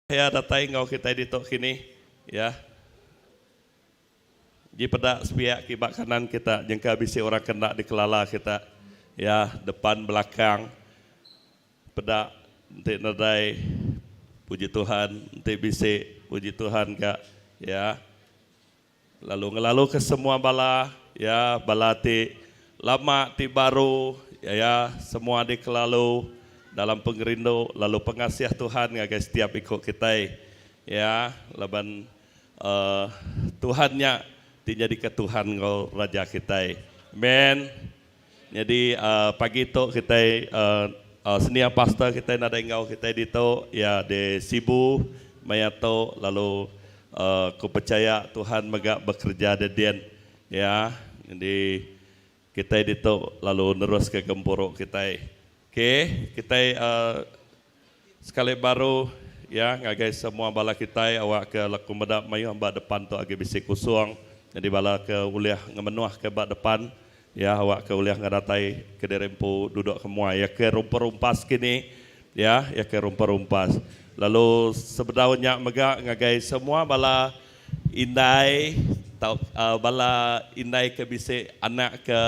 Ya datai ngau kita di tok kini ya. Ji pada sepiak kibak kanan kita jengka bisi orang kena dikelala kita ya depan belakang pada nanti nadai puji Tuhan nanti bisi puji Tuhan kak ya. Lalu ke semua bala ya bala ti lama ti baru ya semua dikelalu dalam pengerindu lalu pengasih Tuhan ngagai setiap ikut kita ya laban Tuhannya jadi ke Tuhan ngau raja kita amen. Jadi pagi itu kita senia pastor kita nada ngau kita dito ya de sibu mayato lalu ku percaya Tuhan megak bekerja dedian ya. Jadi kita dito lalu terus ke gempuruk kita. Oke, kita sekali baru ya ngagai semua bala kita awak ke laku medap mayu hamba depan tu agi bisi kusung. Jadi bala ke uliah ngemenuah ke bak depan ya awak ke uliah ngadatai ke derempu duduk semua ya ke rumpah-rumpas kini ya ke rumpah-rumpas. Lalu sebedaunya megak ngagai semua bala indai tau bala indai ke bisi anak ke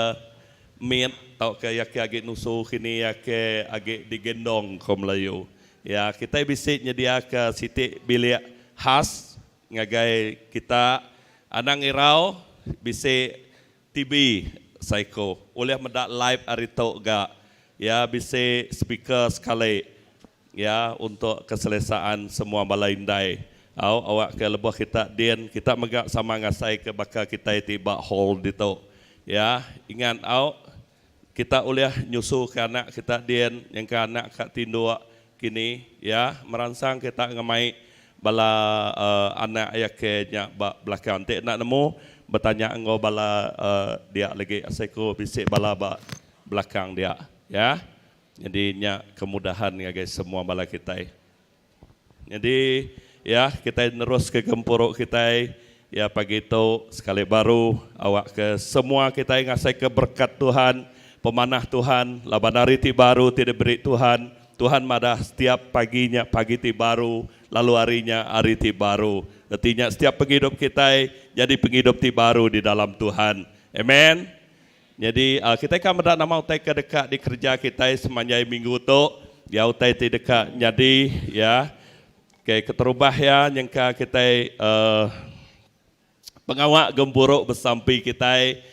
mit tau ke ya ke agi nusu kini ya ke agi digendong ke Melayu ya kita bisi nyedia ke siti bilik khas ngagai kita anang irau bisi TV psycho oleh mendak live arito ga ya bisi speaker sekali ya untuk keselesaan semua bala indai awak ke lebah kita dian kita megak sama ngasai ke bakal kita tiba hall dito ya ingat kita oleh nyusu ke anak kita dian yang ke anak kat tindua kini ya merangsang kita ngamai bala anak ayah ke nya belakang tek nak nemu bertanya engau bala dia lagi asaiku bisik bala belakang dia ya. Jadi nya kemudahan ya guys semua bala kita. Jadi ya kita terus ke gempuruk kita ya pagi itu sekali baru awak ke semua kita ngasai ke berkat Tuhan pemanah Tuhan laban hari ti baru tidak beri Tuhan madah setiap paginya pagi ti baru lalu harinya hari ti baru artinya setiap penghidup kita jadi penghidup ti baru di dalam Tuhan amen. Jadi kita kan mendak nama utai ke dekat di kerja kita semanjai minggu tu ya utai ti dekat jadi ya ke keterubah ya nyangka kita pengawak gempuruk bersampai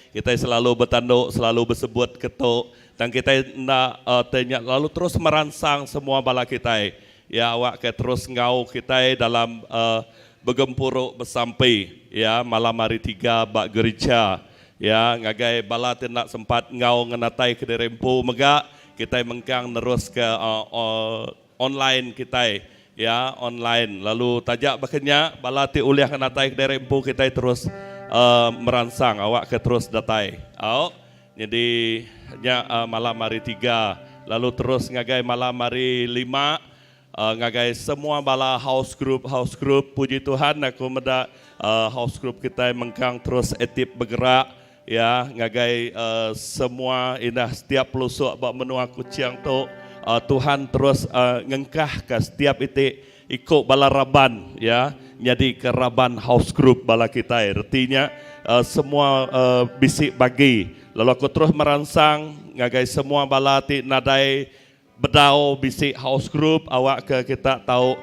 kita selalu bertanduk, selalu bersebut ketuk dan kita nak tanya lalu terus merangsang semua bala kita. Ya awak ke terus ngau kita dalam bergempuruk bersampai ya malam hari 3 bak gereja ya ngagai bala nak sempat ngau ngenatai ke derempu megak kita mengkang terus ke online kita ya online lalu tajak bakanya bala ti uliah ngenatai ke derempu kita terus merangsang awak ke terus datai. Jadi nya malam hari 3 lalu terus ngagai malam hari 5 ngagai semua bala house group puji Tuhan aku meda house group kita mengkang terus aktif bergerak ya ngagai semua indah setiap pelusuk bak menua kuciang tu Tuhan terus ngengkah ke setiap itik ikut bala raban ya jadi ke raban house group bala kita artinya semua bisik bagi lalu aku terus merangsang ngagai semua bala ti nadai bedau bisik house group awak ke kita tahu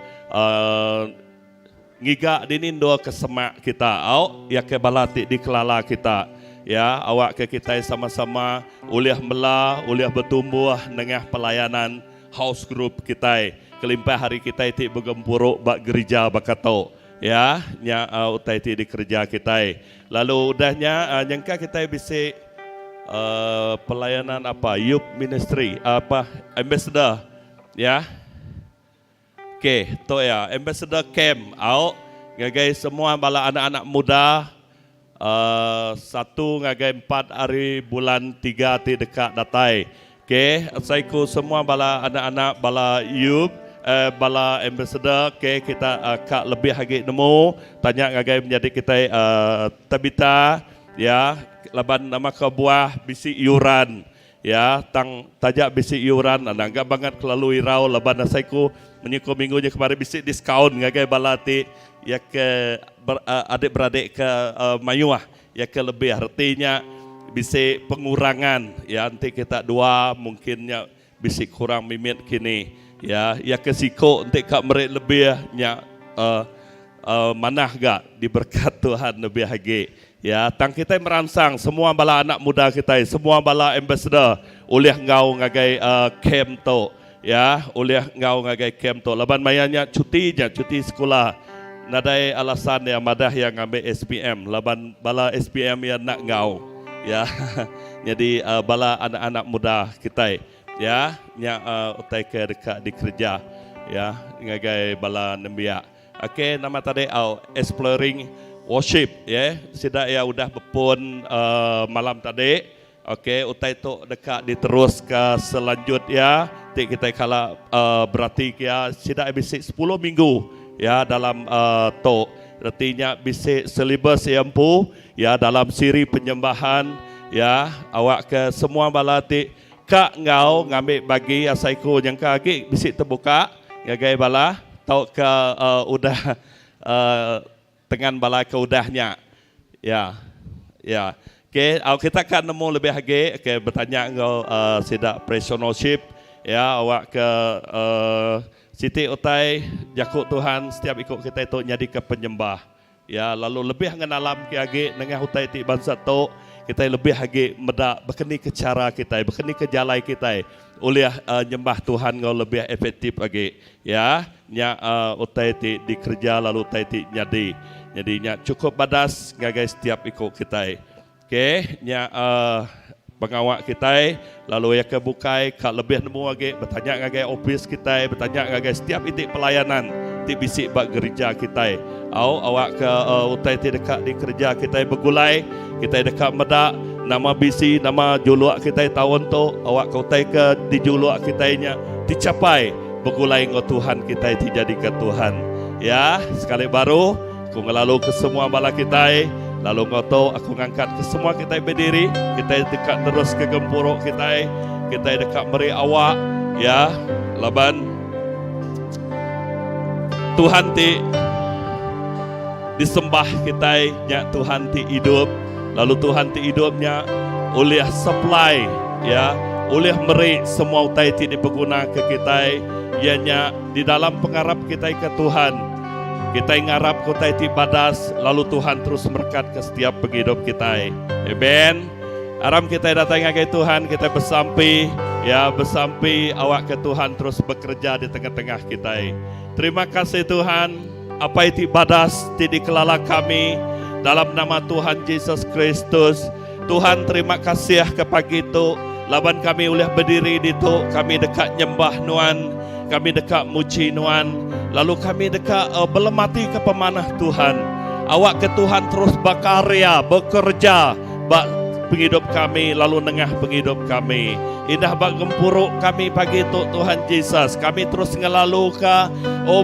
ngigak dinindo ke semak kita ya ke bala ti di kelala kita ya awak ke kita sama-sama uliah mela uliah bertumbuh dengan pelayanan house group kita kelimpah hari kita itu bergempuruk bak gereja bakato ya nya utai ti di kerja kita lalu udahnya nyangka kita bisa pelayanan apa youth ministry apa ambassador ya oke to ya ambassador camp ngagai semua bala anak-anak muda satu ngagai 4 hari bulan 3 ti dekat datai oke saiku semua bala anak-anak bala youth bala ambassador kita kak lebih lagi nemu tanya ngagai menjadi kita Tabita ya laban nama ke buah bisi yuran ya tang tajak bisi iuran anangga banget kelalui rau laban nasaiku menyuku minggunya kemarin bisi diskaun ngagai balati ya ke adik-beradik ke mayuah ya ke lebih artinya bisi pengurangan ya nanti kita dua mungkinnya bisi kurang mimit kini ya ke siko nanti kak merik lebih nya manah gak diberkat Tuhan lebih lagi. Ya, tang kita merangsang semua bala anak muda kita, semua bala ambassador, oleh ngau ngagai camp to, ya, oleh ngau ngagai camp to. Laban mayanya cuti sekolah. Nadai alasan yang madah yang ngambil SPM, laban bala SPM yang nak ngau, ya. Jadi bala anak-anak muda kita, ya, yang utai ke dekat di kerja, ya, ngagai bala nembia. Okey, nama tadi exploring worship ya, sida ya udah berpun malam tadi. Okey, utai tu dekat diterus ke selanjutnya. Tik kita kala berarti ya sida bisik 10 minggu ya dalam tu. Artinya bisik silibus empu ya dalam siri penyembahan ya awak ke semua balati kak ngau ngambil bagi asaiku yang kaki bisik terbuka ngagai bala tau ke udah dengan bala ke udahnya, ya. Okay, kita akan nemu lebih lagi. Okay, bertanya engkau sidak personalship, ya, awak ke Siti utai jakuk Tuhan setiap ikut kita itu jadi ke penyembah, ya. Lalu lebih mengenalam lagi dengan utai ti bangsa tu kita lebih lagi medak berkeni ke cara kita, berkeni ke jalan kita, oleh nyembah Tuhan ngau lebih efektif lagi, ya. Nya utai ti di kerja lalu utai ti Jadinya cukup badas ngagai setiap ikut kita. Okey, nya pengawak kita lalu ya ke bukai kak lebih nemu lagi bertanya ngagai office kita, bertanya ngagai setiap itik pelayanan ti bisik bak gereja kita. Awak ke utai ti dekat di kerja kita bergulai, kita dekat medak nama bisi nama juluak kita tahun tu awak ke utai ke di juluak kita nya dicapai bergulai ngau Tuhan kita ti jadi ke Tuhan. Ya, sekali baru aku ngelalu ke semua bala kita, lalu kau tahu aku ngangkat ke semua kita berdiri, kita dekat terus ke gempuruk kita dekat beri awak, ya, laban Tuhan ti disembah kita, nya Tuhan ti hidup, lalu Tuhan ti hidupnya oleh supply, ya, oleh beri semua utai ti diperguna ke kita, ianya di dalam pengharap kita ke Tuhan. Kita ngarap kota itu badas, lalu Tuhan terus berkat ke setiap penghidup kita. Amen. Aram kita datang ke Tuhan, kita bersampai, ya bersampai awak ke Tuhan terus bekerja di tengah-tengah kita. Terima kasih Tuhan, apa itu badas di kelala kami dalam nama Tuhan Yesus Kristus. Tuhan terima kasih ke pagi itu, laban kami boleh berdiri di tu, kami dekat nyembah Nuan, kami dekat muji Nuan. Lalu kami dekat belemati ke pemanah Tuhan. Awak ke Tuhan terus berkarya, bekerja bak penghidup kami, lalu nengah penghidup kami. Indah bak gempuruk kami pagi itu Tuhan Yesus. Kami terus ngelalu ke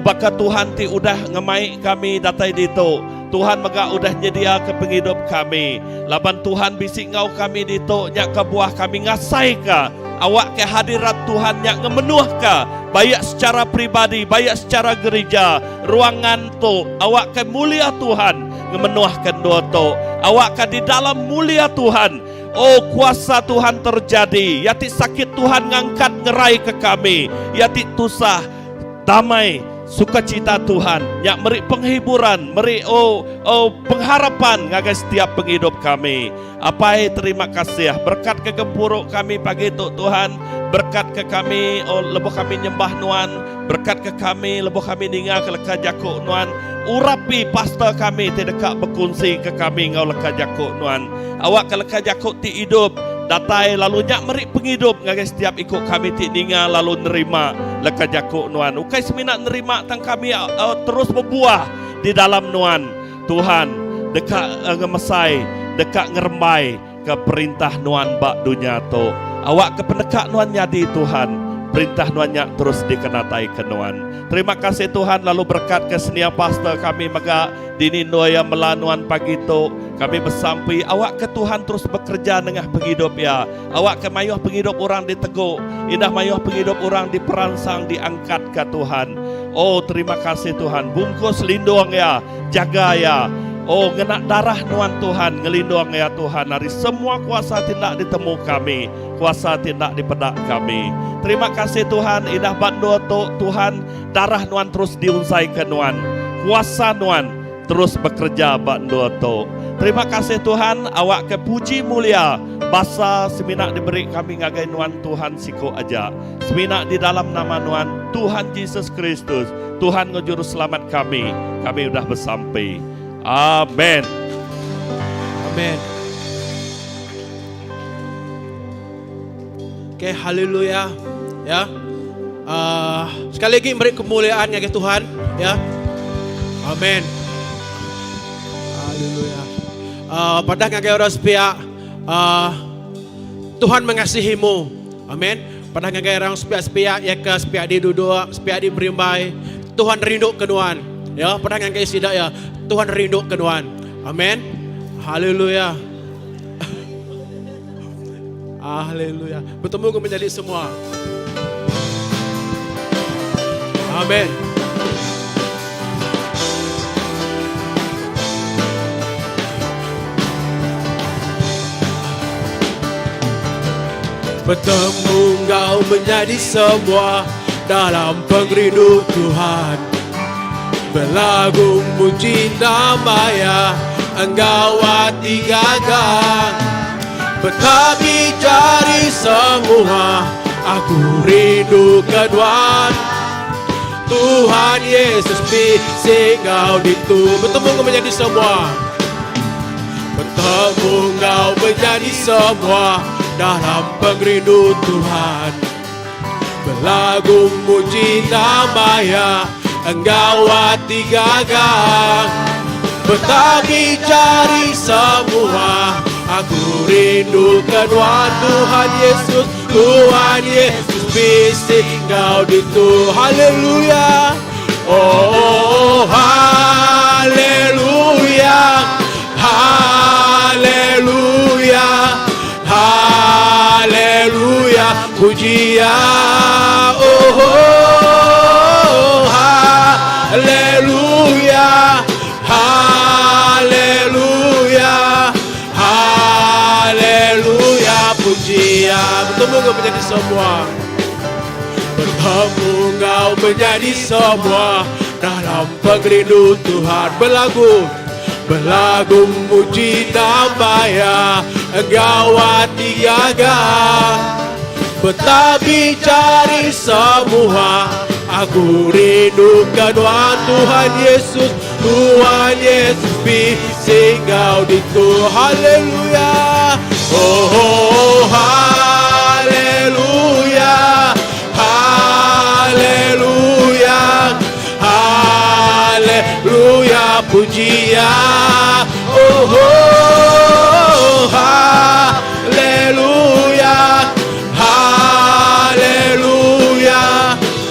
baka Tuhan ti udah ngemai kami datai dito. Tuhan mega udah nyedia ke penghidup kami. Laban Tuhan bisik ngau kami dito nyak ke buah kami ngasai ka. Awak ke hadirat Tuhan yang ngemenuh ka. Baik secara pribadi, baik secara gereja, ruangan tu, awak ke mulia Tuhan, ngemenuhkan doa tu, awak ke di dalam mulia Tuhan. Oh kuasa Tuhan terjadi, yati sakit Tuhan ngangkat ngerai ke kami, yati tusah, damai, sukacita Tuhan, yang meri penghiburan, meri pengharapan ngagai setiap penghidup kami. Apa terima kasih, berkat kegempuruk kami pagi itu Tuhan. Berkat ke kami, lebuh kami nyembah Nuan. Berkat ke kami, lebuh kami ningal ke leka jakuk Nuan. Urapi pastor kami, tidak berkongsi ke kami ngau leka jakuk Nuan. Awak ke leka jakuk ti hidup, datai lalu nyak merik penghidup ngagai setiap ikut kami ti ningal lalu nerima leka jakuk Nuan. Ukai seminat nerima tang kami terus berbuah di dalam Nuan. Tuhan, dekat ngemesai, dekat ngerembai ke perintah Nuan bak dunia tu. Awak ke pendekat Nuan nyadi Tuhan, perintah Nuan nyak terus dikenatai ke Nuan. Terima kasih Tuhan, lalu berkat ke senia pastor kami mega dini doa yang melanuan pagi tu. Kami bersampai awak ke Tuhan terus bekerja dengan penghidup ya. Awak ke mayuh penghidup orang di Teguk, indah mayuh penghidup orang di Peransang diangkat ke Tuhan. Oh terima kasih Tuhan. Bungkus lindung ya, jaga ya. Oh ngenak darah nuan Tuhan, ngelindung ya Tuhan. Dari semua kuasa tindak ditemu kami, kuasa tindak di pedak kami. Terima kasih Tuhan, indah bandu Tuhan, darah nuan terus diunsai ke nuan. Kuasa nuan terus bekerja bandu to. Terima kasih Tuhan, awak ke puji mulia. Basa seminak diberi kami ngagai nuan Tuhan siko aja. Seminak di dalam nama nuan Tuhan Yesus Kristus, Tuhan ngejuru selamat kami. Kami udah bersampai. Amin. Amin. Oke, haleluya. Ya. Sekali lagi beri kemuliaan ya Tuhan, ya. Amin. Haleluya. Pada ngagai orang sepiak, Tuhan mengasihimu. Amin. Pada ngagai orang sepiak ya ke sepiak di duduk, sepiak di berimbai. Tuhan rindu kenuan. Ya, pada ngagai sidak ya. Tuhan rindu kenuan. Amin. Haleluya. Haleluya. Bertemu menjadi semua. Amin. Bertemu engkau menjadi semua dalam pengrindu Tuhan. Berlagu muji namanya, engkau hati gagah. Betapi cari semua, aku rindu keduaan. Tuhan Yesus bising kau ditu. Bertemu engkau menjadi semua. Bertemu engkau menjadi semua dalam pengrindu Tuhan. Berlagu muji namanya, engkau hati gagah. Betapi cari semua, aku rindu kedua. Tuhan Yesus, Tuhan Yesus bising kau ditu. Haleluya. Oh, haleluya. Haleluya. Haleluya. Pujian. Oh, haleluya. Haleluya. Haleluya. Pujian. Bertemu engkau menjadi semua. Bertemu engkau menjadi semua dalam pengrindu Tuhan. Berlagu muji namanya, engkau hati gagah. Betapi cari semua, aku rindu kedua. Tuhan Yesus, Tuhan Yesus bising kau ditu. Haleluya. Oh, haleluya. Haleluya. Haleluya. Pujian. Oh, haleluya. Haleluya.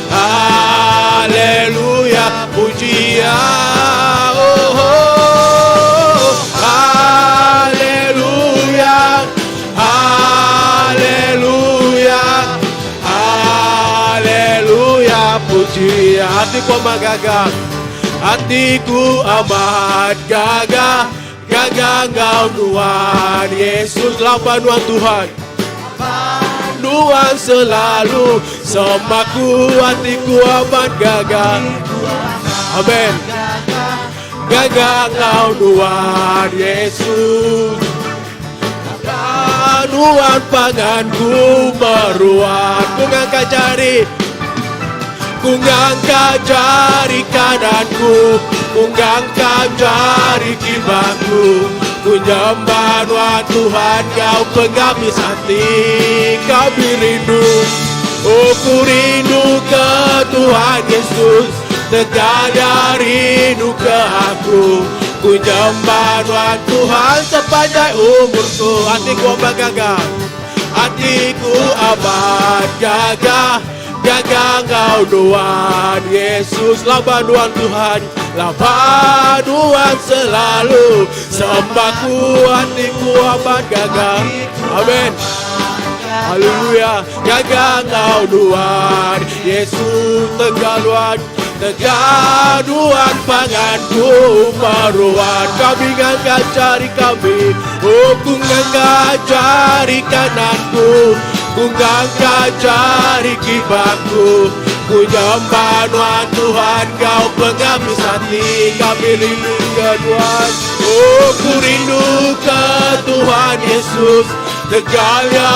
Haleluya. Pujian. Oh, haleluya. Haleluya. Haleluya. Pujian. Hatiku amat gagah. Hatiku amat gagah. Gagah engkau Tuhan Yesus. Lapan Tuhan Tuhan. Tuhan selalu semaku. Hatiku amat gagah. Amin. Gagah engkau Tuhan Yesus. Tuhan panganku meruat. Ku ngangkat jari, ku ngangkat jari kananku, ku ngangkat jari kibangku. Ku nyembah Tuhan, kau penghabis hati. Kami rindu, oh ku rindu ke Tuhan Yesus. Tegada rindu ke aku. Ku nyembah Tuhan sepanjang umurku. Hatiku amat gagah, hatiku amat gagah. jaga Engkau Tuhan Yesus. Lah bantuan Tuhan, lah bantuan selalu, sembah kuat di kuabat gagah. Amin. Haleluya. Jaga Engkau Tuhan Yesus, tegaluan tegaduan panganku maruan. Kami ngangkat jari kami, oh ku ngangkat jari kananku, ku ngangkat jari kibangku. Ku nyembah Tuhan, Kau penghabis hati. Kami rindu ke Tuhan, oh ku rindu ke Tuhan Yesus. Tegalnya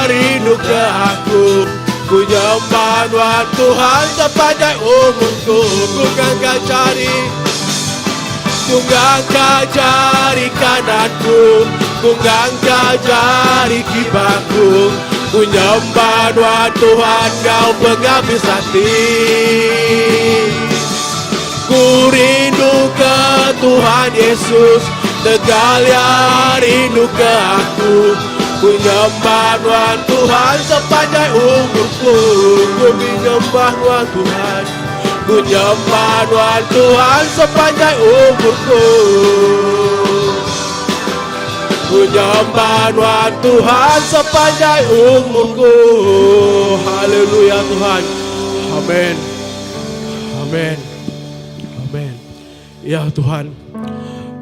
rindu ke aku. Ku nyembah Tuhan sepanjang umurku. Ku ngangkat jari kananku, ku ngangkat jari kibangku. Ku nyembah Tuhan, Kau penghabis hati. Ku rindu ke Tuhan Yesus, tegalnya rindu ke aku. Ku nyembah Tuhan sepanjang umurku. Ku menyembah Tuhan, ku nyembah Tuhan sepanjang umurku. Ku nyembah Tuhan sepanjang umurku. Haleluya Tuhan. Amin. Amin. Amin. Ya Tuhan,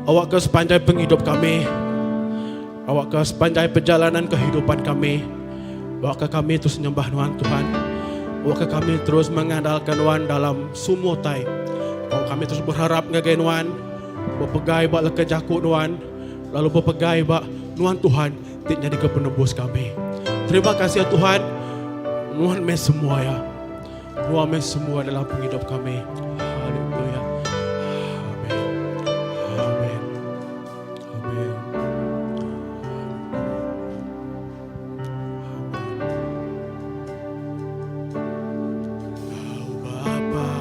Awak ke sepanjang penghidup kami, Awak ke sepanjang perjalanan kehidupan kami, Awak ke kami terus menyembah Tuhan, Awak ke kami terus mengandalkan Tuhan dalam semua tai. Awak kami terus berharap ngagai Tuhan, berpegai bak lekejaku Tuhan, lalu berpegai bak Tuhan tidak jadi penebus kami. Terima kasih ya Tuhan, Tuhan mes semua ya, Tuhan mes semua dalam penghidup kami. Haleluya. Amin. Amin. Amin. Kau Bapa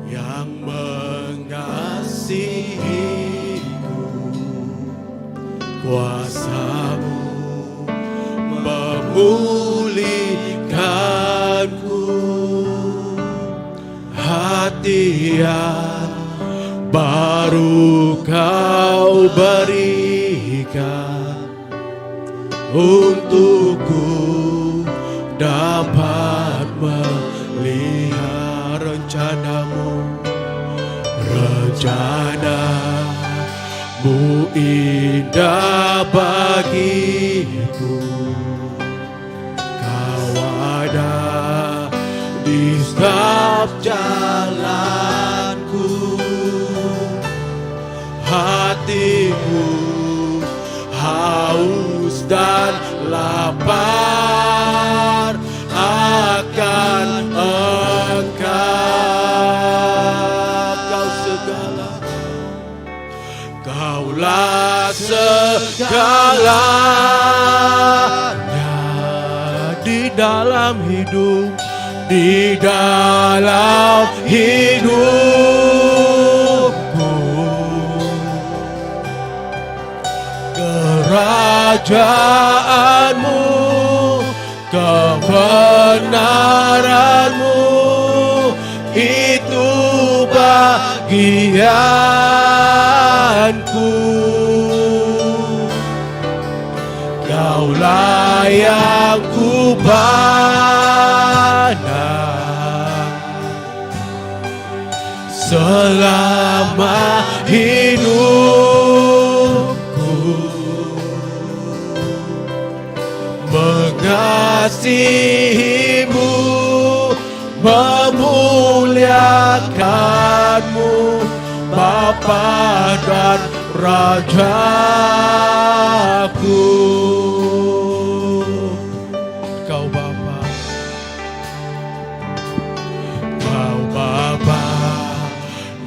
yang mengasihiku, kuasa-Mu memulihkanku, hati yang baru Kau berikan, untukku dapat melihat rencana-Mu. Rencana-Mu indah bagiku, Kau ada di setiap jalanku. Hatiku haus dan lapar akan Engkau. Kau segala, Kaulah segalanya di dalam hidup, di dalam hidupku. Kerajaan-Mu, kebenaran-Mu, itu bagianku. Kaulah yang ku pandang selama hidupku, mengasihi-Mu, memuliakan-Mu, Bapa dan Rajaku. Kau Bapa, Kau Bapa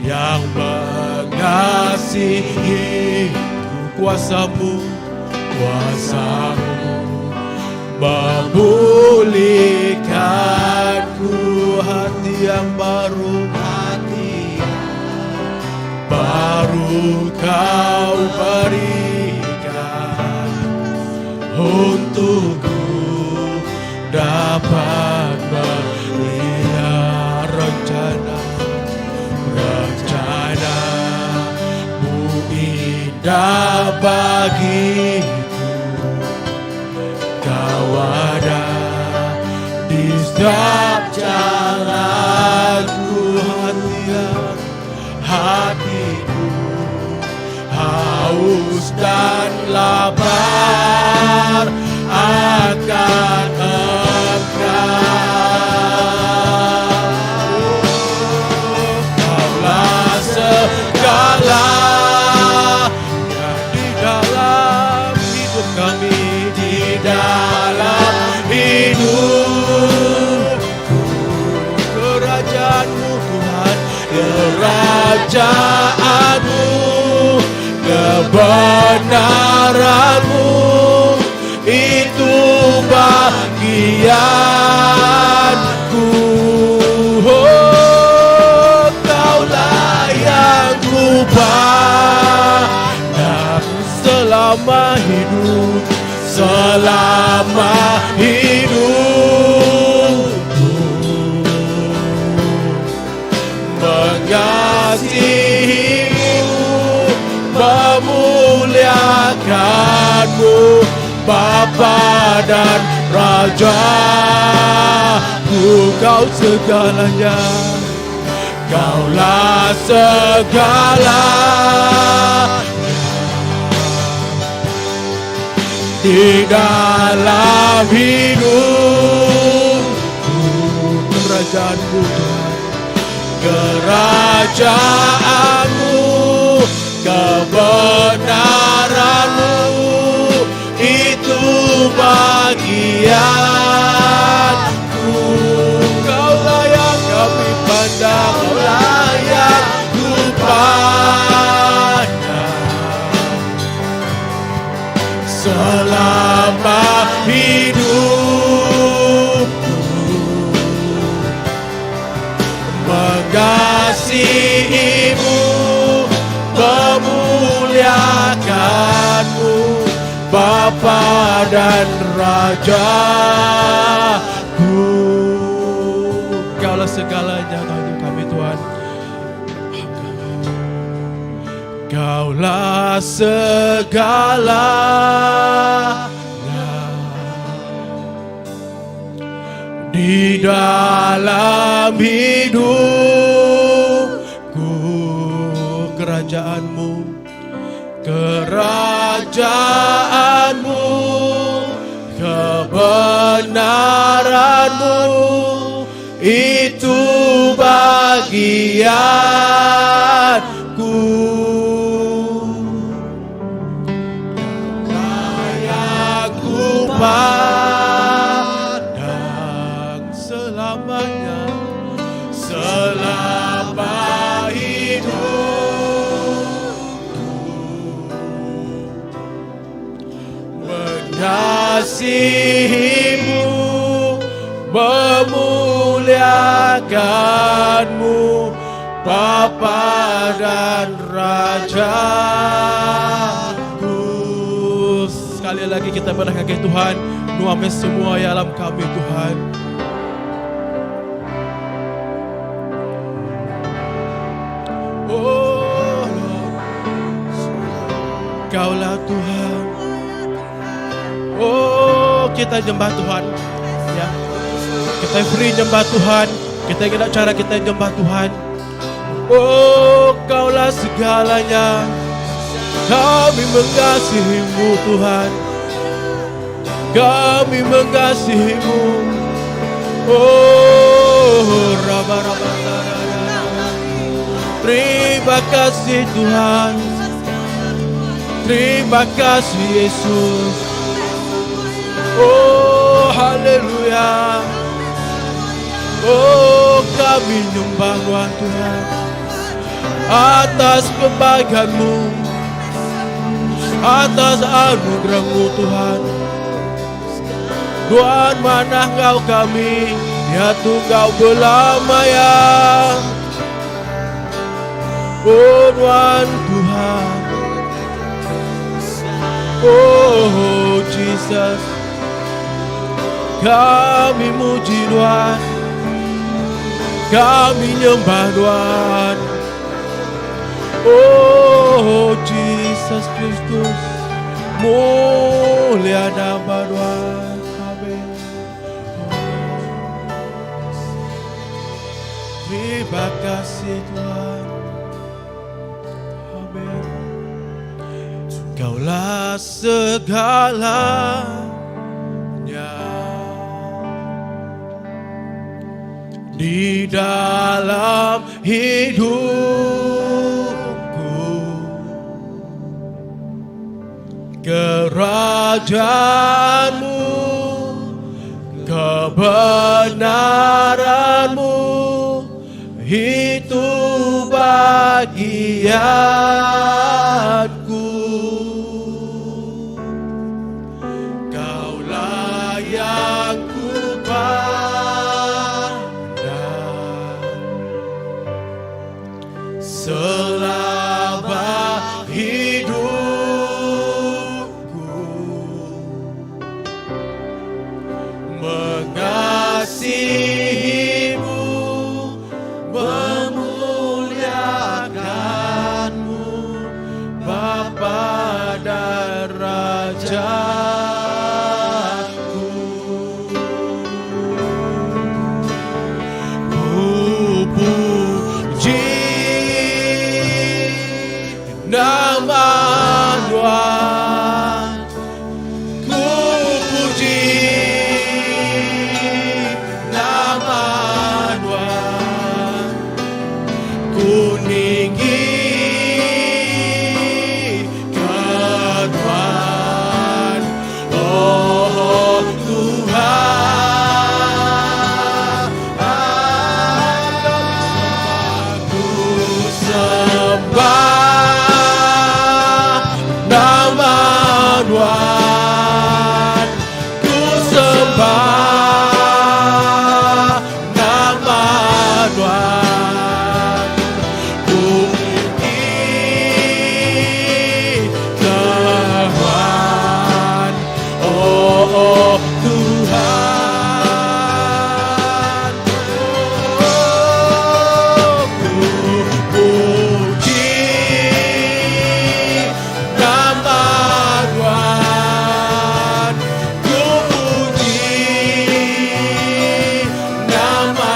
yang mengasihi, kuasa-Mu, kuasa-Mu memulihkanku, hati yang baru, hati yang baru Kau berikan, untukku dapat bagiku, Kau ada di setiap jalanku. Hatiku haus dan lapar akan Engkau. Kaulah segala di dalam hidup kami, di dalam hidupku. Kerajaanmu Tuhan, kerajaanmu, kebenaranmu, itu bagianku. Oh, Kaulah yang kupandang selama hidup, selama hidupku. Mengasihimu, memuliakanmu, Bapa dan Rajaku. Kau segalanya, Kaulah segala di dalam hidupku. Kerajaanmu Tuhan, kerajaanmu, kebenaranmu, itu bagianku. Kaulah yang kami pandang, Kaulah yang ku pandang selama hidupku. Mengasihimu, memuliakanmu, Bapa dan Rajaku. Kaulah segalanya bagi kami Tuhan. Kaulah segalanya di dalam hidupku. Kerajaanmu, kerajaanmu, kebenaranmu, itu bagianku. Layak ku pandang selamanya, selama hidupku. Mengasihimu, memuliakanmu, Bapa dan Rajaku. Sekali lagi kita berkata Tuhan, nuame semua yang dalam kami Tuhan. Oh, Kaulah Tuhan. Oh, kita nyembah Tuhan. Ya, kita free nyembah Tuhan. Kita ingat cara kita nyembah Tuhan. Oh, Kaulah segalanya. Kami mengasihimu Tuhan. Kami mengasihimu. Oh, Raba-Raba. Terima kasih Tuhan. Terima kasih Yesus. Oh, haleluya. Oh, kami nyembah Tuhan atas kebaikan-Mu, atas anugerah-Mu Tuhan. Tuhan, mana Engkau kami, ya Tunggal belamanya. Oh Tuhan, Tuhan. Oh Jesus, kami muji Tuhan, kami nyembah Tuhan. Oh Jesus. Yesus Kristus. Mulia nama Tuhan. Amin. Terima kasih Tuhan. Amin. Kaulah segalanya di dalam hidupku. Kerajaanmu, kebenaranmu, itu bagianku. Kaulah yang ku pandang selama hidupku, mengasihimu, memuliakanmu, Bapa dan Rajaku. Ku puji nama Tuhan, ku puji nama Tuhan, ku tinggikan Tuhan, oh Tuhan. Ku sembah nama Tuhan, ku sembah nama Tuhan, ku tinggikan Tuhan, oh Tuhan. Ku puji nama Tuhan, ku puji nama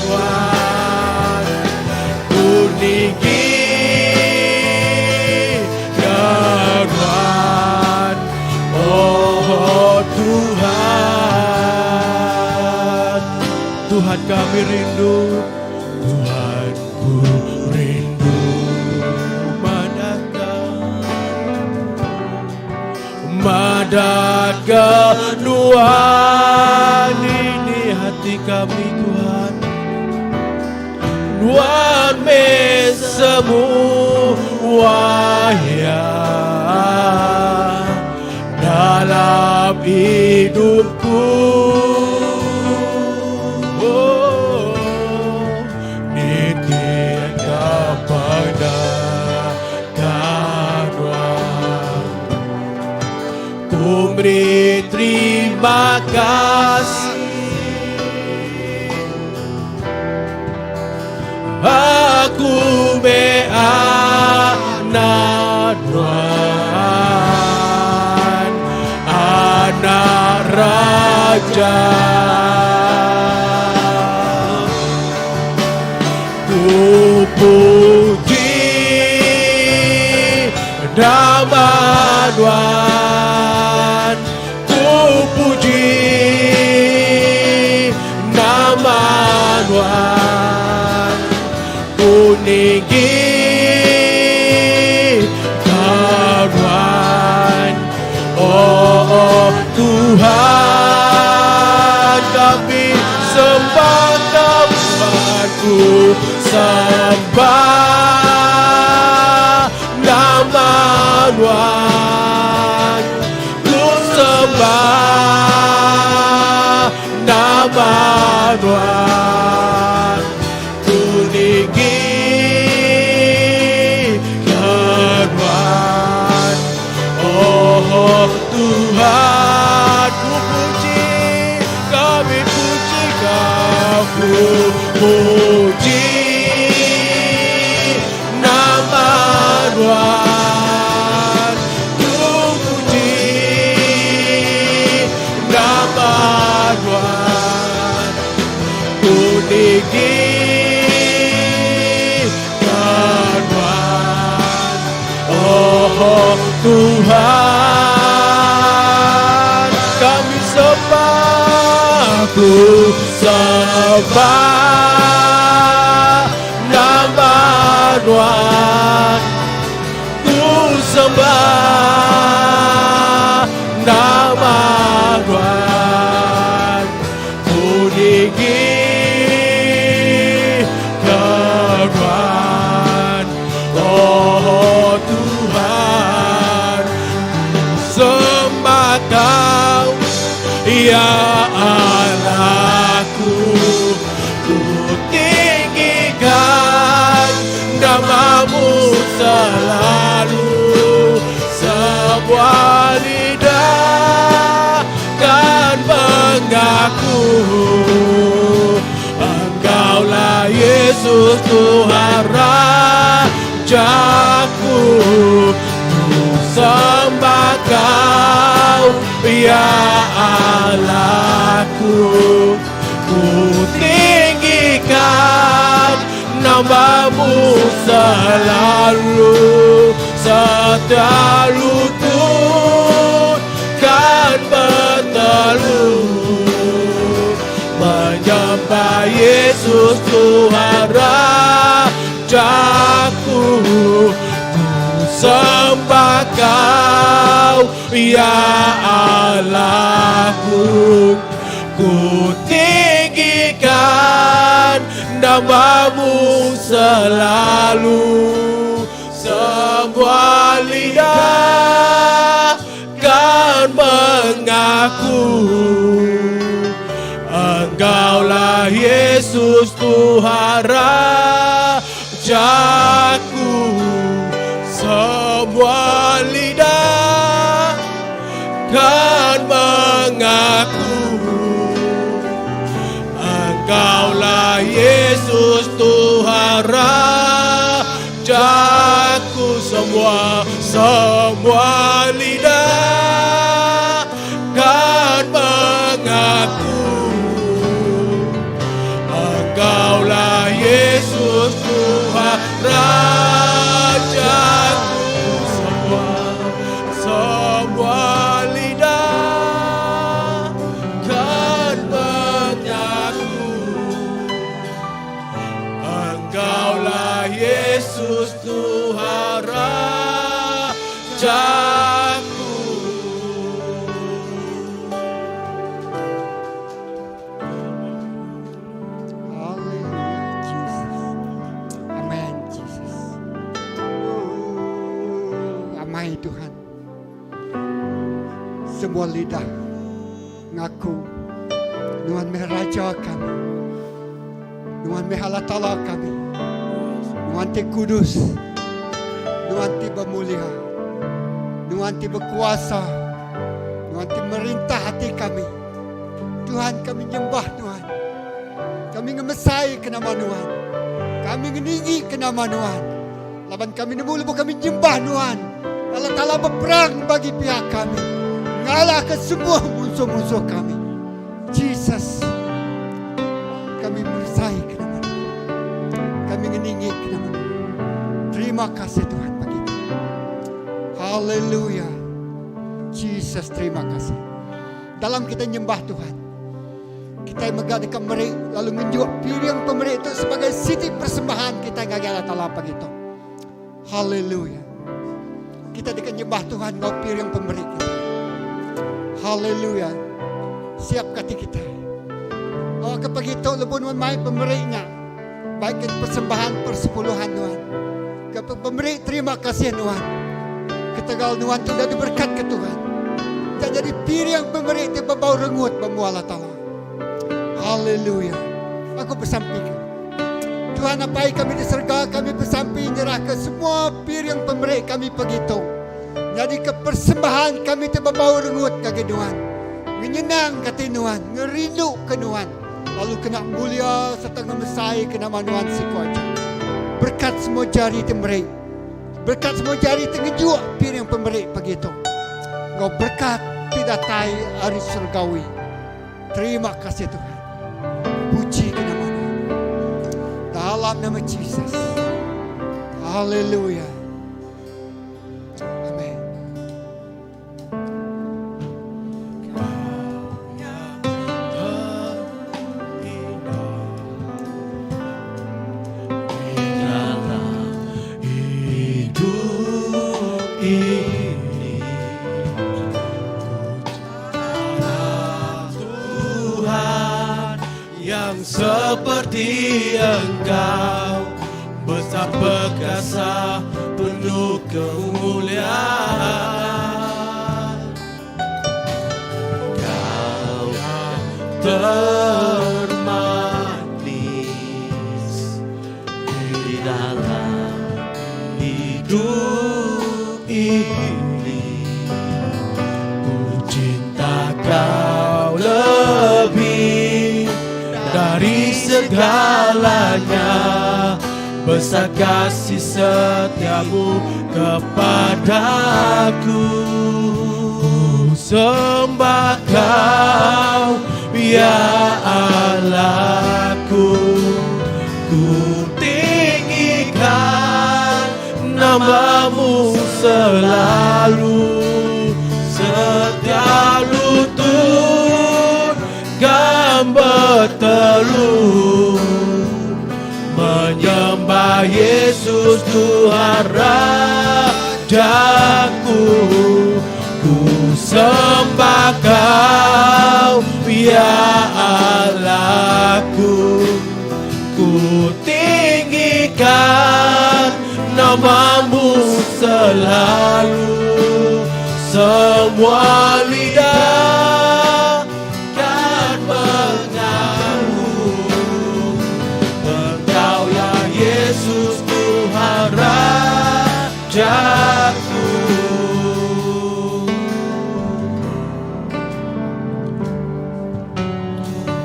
Tuhan, ku tinggikan Tuhan, oh Tuhan. Tuhan kami rindu, Tuhan ku rindu mandatkan Tuhan ini hati kami Tuhan. Tuhan semuanya dalam hidupku. Oh, nitip kepada Tuhan, ku beri terima kasih. Aku anak Tuhan, anak Raja. Ku puji nama Tuhan, ku puji nama Tuhan, ku tinggikan Tuhan, oh Tuhan. Kami sembah namamu, sembah nama Tuhan, ku sembah nama Tuhan, ku tinggikan Tuhan, oh Tuhan. Ku puji, kami puji Kau, ku puji Oh Tuhan, kami sembah, ku sembah nama Tuhan, ku sembah nama Tuhan, ku tinggikan Tuhan. Oh Tuhan, sembah Kau, ya Allahku, ku tinggikan namamu selalu. Semua lidah kan mengaku, Engkaulah Yesus Tuhan Rajaku. Ku sembah Kau, ya Allahku, ku tinggikan namamu selalu. Setiap lutut kan bertelut menyembah Yesus Tuhan Rajaku. Ku sembah Kau, ya Allahku, ku tinggikan namamu selalu. Semua lidah kan mengaku, Engkaulah Yesus Tuhan Rajaku. Semua lidah kan mengaku, Engkaulah Yesus Tuhan Rajaku. Semua lidah kan mengaku, Engkaulah Yesus Tuhan Rajaku. Semua lidah kan mengaku, Engkaulah Yesus Tuhan Rajaku. Hallelujah, Jesus. Amen, Jesus. Amai Tuhan. Semua lidah ngaku Tuhan Raja kami, Tuhan Allah Ta'ala kami, Tuhan Ti Kudus, Tuhan Ti Mulia, Tuhan Ti berkuasa, Tuhan Ti merintah hati kami. Tuhan, kami nyembah Tuhan, kami ngemesai ke nama Tuhan, kami ngeningi ke nama Tuhan. Laban kami nemulu kami nyembah Tuhan. Allah Ta'ala berperang bagi pihak kami, ngalahkan semua musuh-musuh kami. Jesus, kami meresai ke nama Tuhan, kami ngeningi ke nama Tuhan. Terima kasih Tuhan bagi itu. Haleluya. Jesus, terima kasih. Dalam kita nyembah Tuhan, kita megah dekat mereka, lalu menjual piring pemerintah itu sebagai siti persembahan kita bagi Allah Ta'ala begitu. Haleluya. Kita dekat nyembah Tuhan, ngau piring pemerintah kita. Haleluya. Siap kati kita. Oh, begitu lebih main pemerintahnya, baik ke persembahan persepuluhan Tuhan. Ke pemerintah terima kasih Tuhan. Ketegal Tuhan sudah diberkat ke Tuhan. Dan jadi piring pemerintah berbau rengut bemu Allah Ta'ala. Haleluya. Aku bersampaikan, Tuhan, apa yang kami diserga, kami bersampai nyerah ke semua piring pemerintah kami begitu. Jadi ke persembahan kami berbau rengut ke Tuhan. Menyenang kata Tuhan, ngerindu ke Tuhan. Lalu kena mulia serta ngemesai ke nama Tuhan si kuasa. Berkat semua jari temeri, berkat semua jari tengejuk piring pemerintah begitu. Kau berkat tidak tai hari surgawi. Terima kasih Tuhan. Puji ke nama Tuhan. Dalam nama Yesus. Haleluya. Amin. seperti Engkau, besar perkasa penuh kemuliaan. Kau yang termanis di dalam hidup ini, ku cinta Kau lebih dari segalanya. Besar kasih setiamu kepadaku. Ku sembah Kau, ya Allahku. Ku tinggikan nama-Mu selalu. Setiap lutut kan berteluh menyembah Yesus Tuhan Rajaku. Ku sembah Kau, ya Allahku. Ku tinggikan nama-Mu selalu. Semua lidah kan mengaku Engkau ya Yesus Tuhan Rajaku.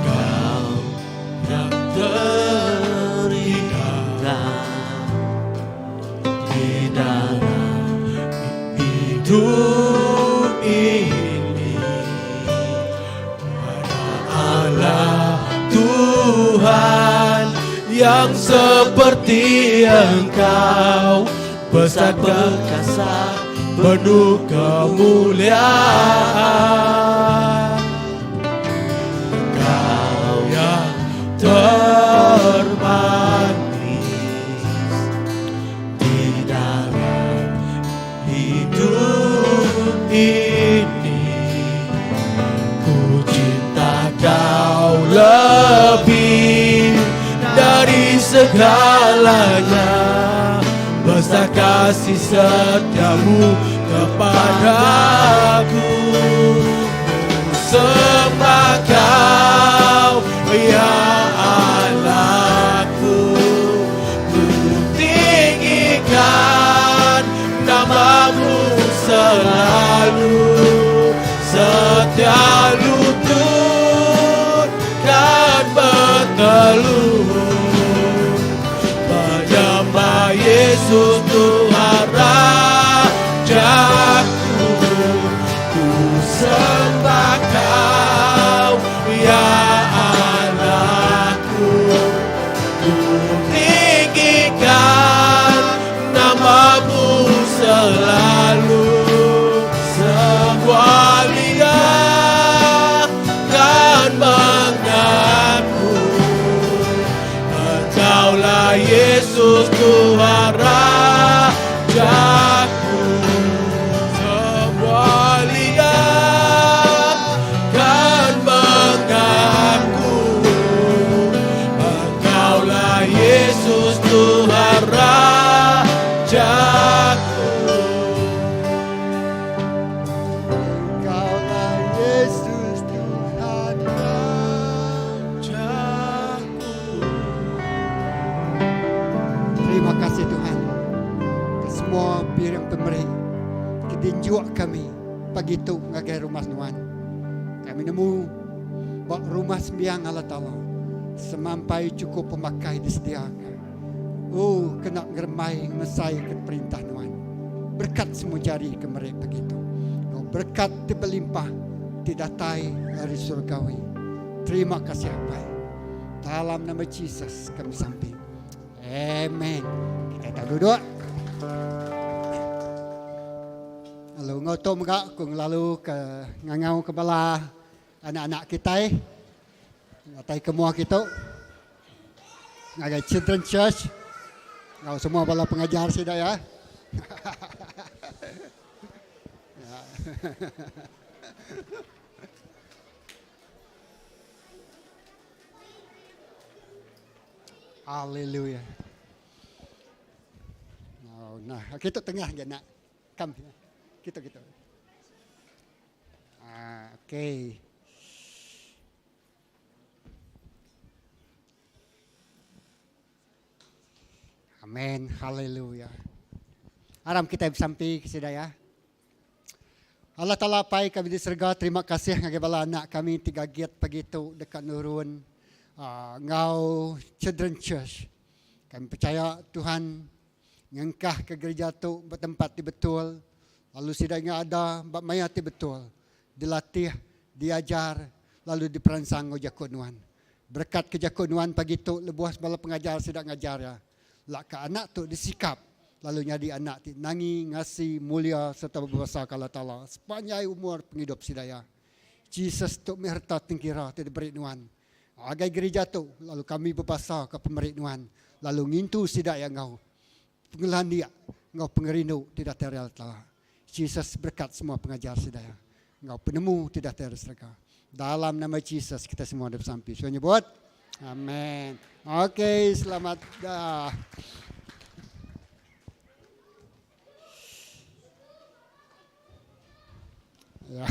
Kau yang terikat di dalam hidup ini, Allah Tuhan yang seperti Engkau, besar perkasa penuh kemuliaan. Engkau yang termanis di dalam hidup ini, ku cinta Kau lebih dari segalanya. Besar kasih setiamu kepadaku. Sembah Kau, ya Allahku. Ku tinggikan nama-Mu selalu. Setiap lutut kan berteluh menyembah Yesus Tuhan Rajaku. Ku sembah Kau, ya Allahku. Ku tinggikan nama-Mu selalu. Semua lidah kan mengaku Engkaulah Yesus Tuhan Rajaku. Semua lidah kan mengaku Engkaulah Yesus Tuhan Rajaku. Engkaulah Yesus Tuhan Rajaku. Terima kasih Tuhan. Semua pirang pemberi kedinjuak kami pagi itu ngagai rumah Tuhan. Kami nemu bak rumah sembiang Allah Ta'ala semampai cukup pemakai disediakan. Oh, kena ngermai ngesai ke perintah Tuhan. Berkat semua jari ke mereka begitu. Oh, berkat berlimpah tidak tai dari surgawi. Terima kasih apa. Dalam nama Yesus kami sampai. Amen. Kita duduk. Lalu ngotom gak kung lalu ke ngangau ke bala anak-anak kita ngatai kemua kita ngagai Children Church ngau semua bala pengajar sida ya. Haleluya. Oh, nah, kita tengah je nak. Kam. Kita. Okey. Amin. Haleluya. Aram kita sampai ke sini ya. Allah Ta'ala pai kami di surga, terima kasih ngagai bala anak kami 3 giat pagi tu dekat Nurun. Ngau Children Church. Kami percaya Tuhan ngengkah ke gereja tu bertempat di betul. Lalu sidangnya ada bab maya ti betul. Dilatih, diajar, lalu diperansang ngau jakunuan. Berkat ke jakunuan pagi tu lebuas bala pengajar sidang ngajar ya. Lak ke anak tu disikap. Lalu jadi anak ti nangi, ngasi, mulia serta berbesar Allah Ta'ala. Sepanjang umur penghidup sidaya. Jesus tu merta tingkira ti diberi nuan. Agai gereja tu, lalu kami berbahasa ke pemberi nuan. Lalu ngintu sidaya ngau. Pengelahan dia, ngau pengerindu tidak terreal Ta'ala. Jesus berkat semua pengajar sidaya. Ngau penemu tidak terserga. Dalam nama Jesus kita semua ada bersampai. So nyebut. Amin. Okey, selamat dah. Ya.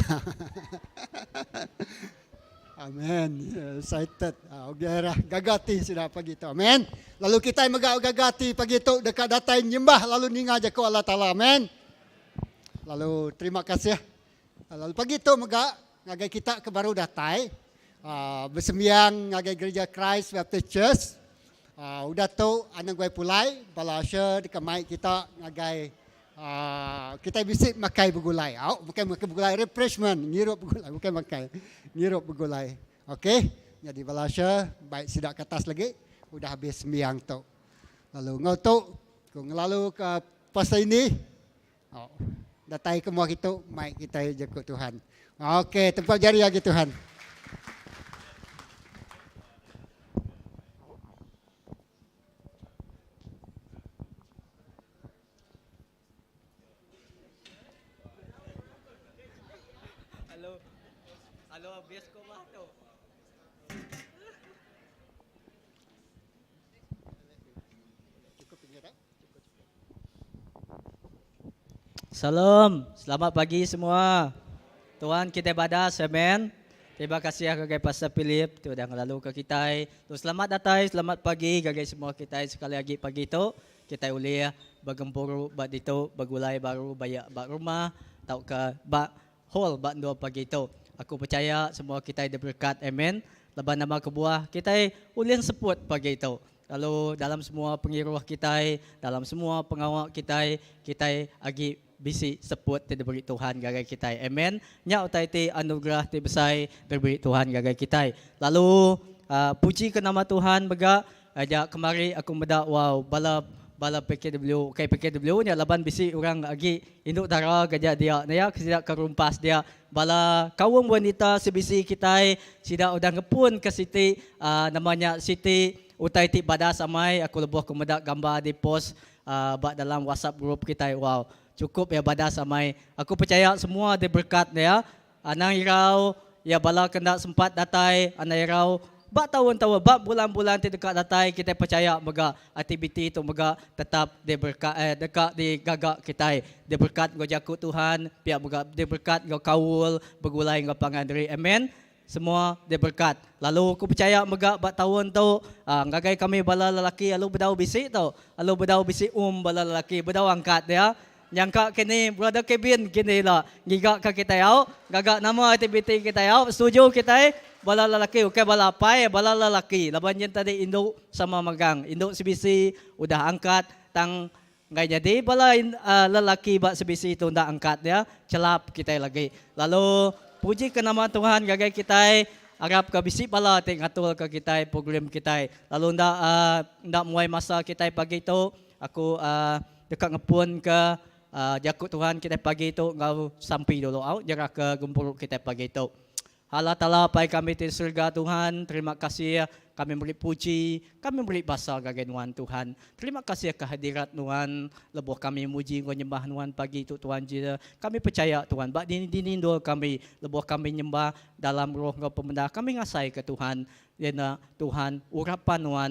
Amin. Excited. Ogera gagati sudah pagi tu. Amin. Lalu kita megak gagati pagi tu dekat datai nyembah lalu ninga je ko Allah Taala. Amin. Lalu terima kasih. Lalu pagi tu megak ngagai kita ke baru datai. Bersembiang ngagai gereja Christ Baptist Church. Udah tu anak gue pulai balasya dekat mic kita ngagai kita bisik makai bergulai. Bukan makai bergulai refreshment, ngirup bergulai, bukan makai. Ngirup bergulai. Okey. Jadi balasya baik sidak ke atas lagi. Udah habis sembiang tu. Lalu ngau tu lalu ke pasal ini. Datai ke muak itu mic kita jekut Tuhan. Okey, tempat jari lagi Tuhan. Halo, habis ko ba to? Salam, selamat pagi semua. Tuhan kita badas, amen. Terima kasih kepada Pastor Philip tu dah lalu ke kita. Tu selamat datang, selamat pagi kepada semua kita sekali lagi pagi tu. Kita boleh bergembur buat itu, bergulai baru bayak bak rumah, tau ke bak hall bak dua pagi tu. Aku percaya semua kita diberkat, amen. Lepas nama kebuah kita ulin support pagi itu. Lalu dalam semua pengiruh kita, dalam semua pengawal kita agi bisi support diberi Tuhan gagai kita. Amen. Nya utai ti anugerah ti besar diberi Tuhan gagai kita. Lalu puji ke nama Tuhan bega aja kemari aku meda wow bala PKW kai PKW nya laban bisi orang agi induk dara gajah dia naya sida kerumpas dia bala kaum wanita sebisi kita sida udah ngepun ke Siti namanya Siti utai ti badas amai aku lebuh kumeda gambar di post bak dalam WhatsApp group kita. Wow, cukup ya badas amai. Aku percaya semua diberkat ya. Anang irau ya bala kena sempat datai anang irau bak tahun-tahun bak bulan-bulan ti dekat datai kita percaya mega aktiviti itu mega tetap diberkat dekat di gagak kita. Diberkat go jakut Tuhan, pihak mega diberkat go kaul bergulai go pangandri. Amen. Semua diberkat. Lalu aku percaya megak bak tahun tu ngagai kami bala lelaki lalu bedau bisi tu. Lalu bedau bisi bala lelaki bedau angkat dia. Yang kini brother Kevin kini lah gigak ke kita yau. Gagak nama aktiviti kita yau. Setuju kita bala lelaki okey bala pai bala lelaki. Laban yang tadi induk sama megang. Induk sebisi udah angkat tang ngai jadi bala lelaki bak sebisi tu ndak angkat dia. Celap kita lagi. Lalu puji ke nama Tuhan gagai kita harap ke bisi bala te ngatur ke kita program kita. Lalu ndak mulai masa kita pagi tu aku dekat ngepun ke jakut Tuhan kita pagi tu ngau sampai dulu out jarak ke gempuruk kita pagi tu. Allah Ta'ala pai kami di surga Tuhan, terima kasih kami beri puji, kami beri basal gagai Tuhan Tuhan. Terima kasih kehadirat Tuhan, lebuh kami muji nyembah Tuhan pagi itu Tuhan jika kami percaya Tuhan. Bak dini do kami, lebuh kami nyembah dalam roh Engkau pemendah, kami ngasai ke Tuhan. Dina Tuhan urapan Tuhan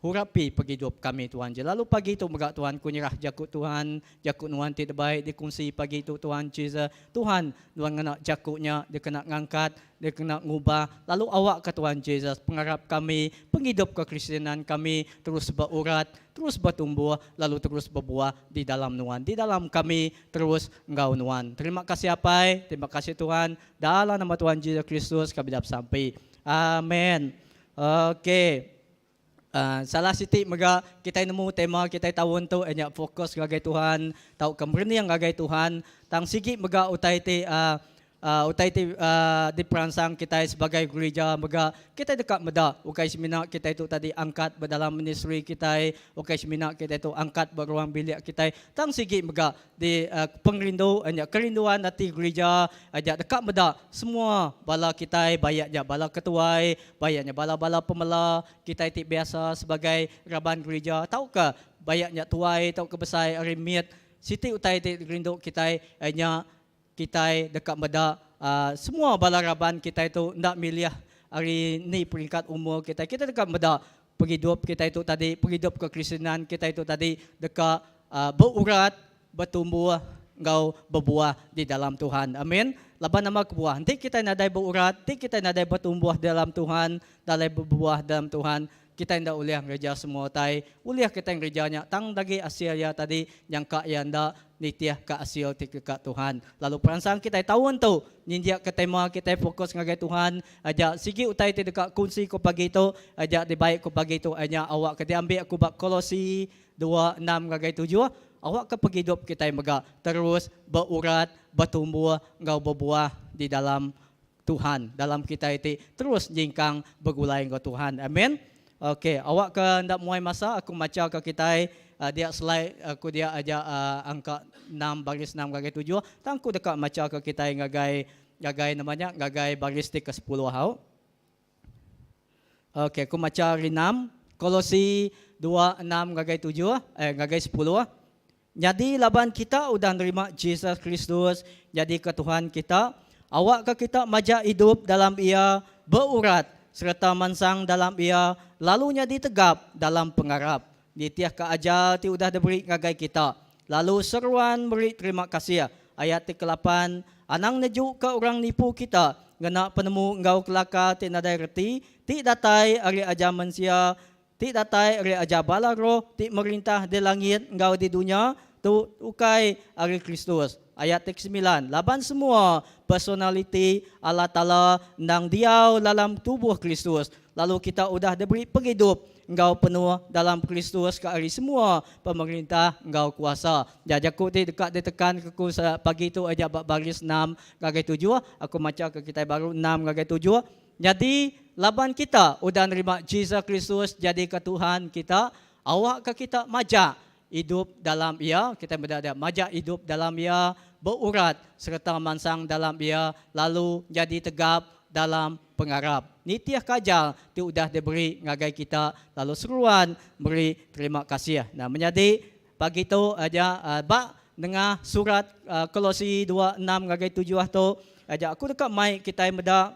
hurapi paghidup kami Tuhan. Lalu pagi itu megak Tuhan ku nyerah jakut Tuhan, jakut nuan tidak baik dikongsi pagi itu Tuhan Jesus. Tuhan nuan kena jakutnya, dia kena ngangkat, dia kena ngubah. Lalu awak ke Tuhan Jesus, pengharap kami, penghidup kekristenan kami terus berurat, terus bertumbuh, lalu terus berbuah di dalam nuan. Di dalam kami terus engkau nuan. Terima kasih Apai, terima kasih Tuhan. Dalam nama Tuhan Yesus Kristus kami dapat sampai. Amin. Okey. Salah siti mega kita nemu tema kita tahun tu hanya fokus gagai Tuhan, tahu kemurni yang gagai Tuhan. Tang sigi mega utai diperansang kita sebagai gereja mega kita dekat meda ukai semina kita itu tadi angkat dalam ministry kita, ukai semina kita itu angkat beruang bilik kita. Tang sigi mega di pengrindu hanya kerinduan hati gereja aja dekat meda semua bala kita bayaknya bala ketuai, bayaknya bala-bala pemela kita itu biasa sebagai raban gereja. Tahukah bayaknya tuai, tahu kebesai arimit siti utai rindu kita hanya kita dekat meda semua balaraban kita itu ndak milih hari ni peringkat umur kita dekat meda penghidup kita itu tadi penghidup kekristenan kita itu tadi dekat berurat bertumbuh engkau berbuah di dalam Tuhan. Amin. Laban nama kebuah. Nanti kita nadai berurat, nanti kita nadai bertumbuh dalam Tuhan, dalai berbuah dalam Tuhan. Kita tidak uliah gereja semua tai, uliah kita yang gerejanya tang dagi asil ya tadi yang kak yanda nitiah ke asil ke Tuhan. Lalu peransang kita tahun tu ninjak ke tema kita fokus ngagai Tuhan aja sigi utai ti dekat kunci ko pagi tu aja dibaik ko pagi tu hanya awak ke diambil aku bak Kolosi 2:6 ngagai 7 awak ke penghidup kita mega terus berurat bertumbuh engkau berbuah di dalam Tuhan dalam kita itu terus jingkang bergulai engkau Tuhan. Amin. Okey, awak ke ndak muai masa aku baca ke kita dia slide aku dia aja angka 6 baris 6 gagai 7 tangku dekat baca ke kita gagai namanya gagai baris ke 10 hau. Okey, aku baca hari 6 Kolosi 2:6 gagai 7 gagai 10. Jadi laban kita udah nerima Jesus Kristus jadi ke Tuhan kita, awak ke kita majak hidup dalam ia berurat serta mansang dalam ia lalunya ditegap dalam pengharap. Ditiah ke ajal ti udah diberi ngagai kita. Lalu seruan beri terima kasih. Ayat 8 anang neju ke orang nipu kita. Ngena penemu engkau kelaka ti nadai reti. Ti datai ari aja manusia. Ti datai ari aja bala roh. Ti merintah di langit engkau di dunia. Tu ukai ari Kristus. Ayat 9, laban semua personality Allah Ta'ala nang diau dalam tubuh Kristus. Lalu kita udah diberi penghidup, engkau penuh dalam Kristus ke hari semua pemerintah engkau kuasa. Jadi aku dekat ditekan ke pagi tu aja baris 6 gagai 7, aku baca ke kita baru 6 gagai 7. Jadi laban kita udah nerima Jesus Kristus jadi ke Tuhan kita, awak ke kita majak hidup dalam ia, kita berada majak hidup dalam ia, berurat serta mansang dalam ia, lalu jadi tegap dalam pengharap. Nitiah kajal ti udah diberi ngagai kita, lalu seruan beri terima kasih. Nah menjadi pagi itu aja bak dengar surat Kolosi 2:6 ngagai 7 tu aja aku dekat mai kita meda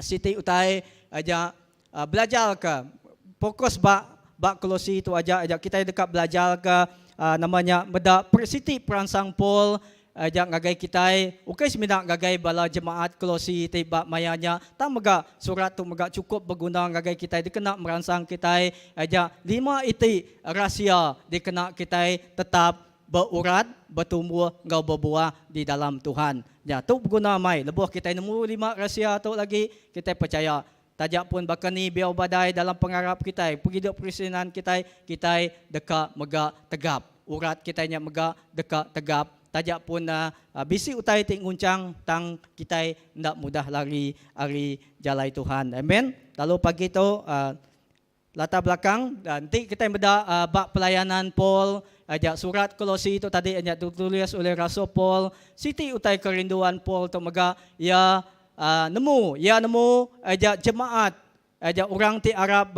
siti utai aja belajar ke fokus bak Kolosi itu aja kita dekat belajar ke namanya meda persiti peransang Paul aja ngagai kita ukai semina ngagai bala jemaat Kolosi tiba mayanya tak mega surat tu mega cukup berguna ngagai kita dikena meransang kita aja 5 iti rahsia dikena kita tetap berurat bertumbuh engkau berbuah di dalam Tuhan. Ya tu berguna mai lebuh kita nemu 5 rahsia tu lagi kita percaya tajak pun bakani biau badai dalam pengharap kita, penghidup Kristenan kita dekat mega tegap. Urat kita nya mega dekat tegap. Tajak pun bisi utai ting uncang tang kita ndak mudah lari hari jalai Tuhan. Amen. Lalu pagi tu latar belakang nanti kita beda bab pelayanan Paul ajak surat Kolosi itu tadi ajak ditulis oleh Rasul Paul. Siti utai kerinduan Paul tu mega ya nemu aja jemaat aja orang ti Arab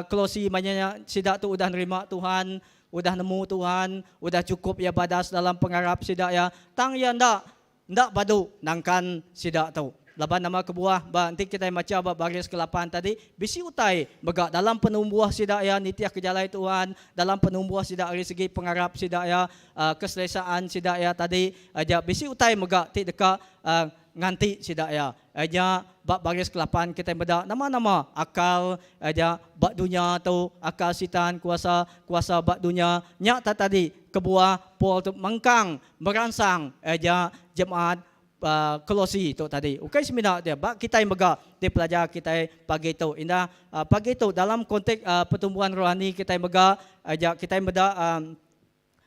Kolosi maknanya sidak tu udah nerima Tuhan, udah nemu Tuhan, udah cukup ya badas dalam pengharap sidak ya tang ya ndak badu nangkan sidak tu laban nama kebuah ba nanti kita baca ba baris ke-8 tadi bisi utai megak dalam penumbuh sida ya nitiah kejalai Tuhan dalam penumbuh sida dari segi pengarap sida ya keselesaan sida ya tadi aja bisi utai megak ti dekat nganti sida ya aja bab baris ke-8 kita beda nama-nama akal aja bab dunia tu akal sitan kuasa bab dunia nyak tadi kebuah Paul tu mengkang merangsang aja jemaat Kolosi tu tadi. Ukai semina dia bak kita yang megak dia pelajar kita pagi tu. Indah pagi tu dalam konteks pertumbuhan rohani kita yang megak ajak kita yang beda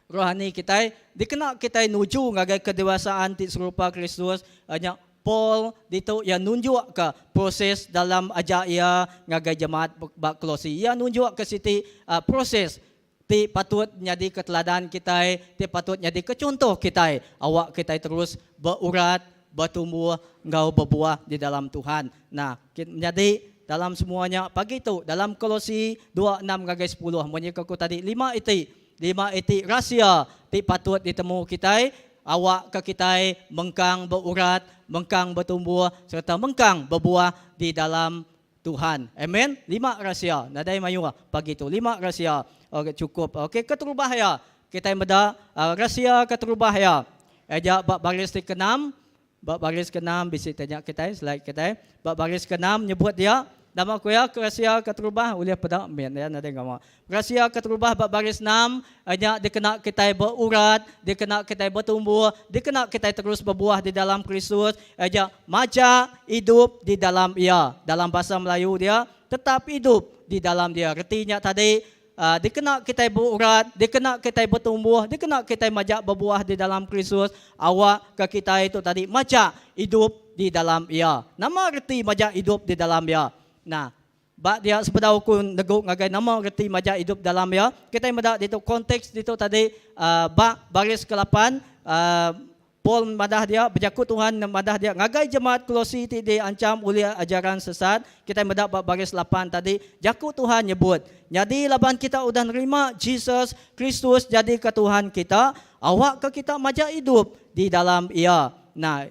rohani kita dikena kita nuju ngagai kedewasaan ti serupa Kristus hanya Paul itu yang nunjuk ke proses dalam ajak ia ngagai jemaat bak Kolosi. Ia nunjuk ke siti proses ti patut jadi keteladan kita, ti patut jadi kecontoh kita. Awak kita terus berurat, bertumbuh, engkau berbuah di dalam Tuhan. Nah, jadi dalam semuanya pagi itu dalam Kolosi 2:6-10 menyikaku tadi 5 iti rahsia ti patut ditemu kita. Awak ke kita mengkang berurat, mengkang bertumbuh serta mengkang berbuah di dalam Tuhan. Amen. 5 rahsia. Nadai mayu pagi itu 5 rahsia. Okey cukup. Okey keterubah ya. Kita yang beda rahsia keterubah ya. Ajak bab baris ke-6. Bab baris ke-6 bisi tanya kita slide kita. Bab baris ke-6 nyebut dia nama ku ya rahsia keterubah ulih pada men ya nadai ngama. Rahsia keterubah bab baris 6 ajak dikena kita berurat, dikena kita bertumbuh, dikena kita terus berbuah di dalam Kristus. Ajak maja hidup di dalam ia. Dalam bahasa Melayu dia tetap hidup di dalam dia. Artinya tadi dikena kita berurat, dikena kita bertumbuh, dikena kita majak berbuah di dalam Kristus. Awak ke kita itu tadi majak hidup di dalam ia. Nama reti majak hidup di dalam ia. Nah, bak dia sebenarnya aku neguk ngagai nama reti majak hidup dalam ia. Kita madak itu konteks itu tadi bak baris ke-8 Paul madah dia berjakut Tuhan madah dia ngagai jemaat Kolosi ti diancam oleh ajaran sesat. Kita madak baris 8 tadi jakut Tuhan nyebut. Jadi laban kita udah nerima Jesus Kristus jadi ke Tuhan kita, awak ke kita majak hidup di dalam ia. Nah,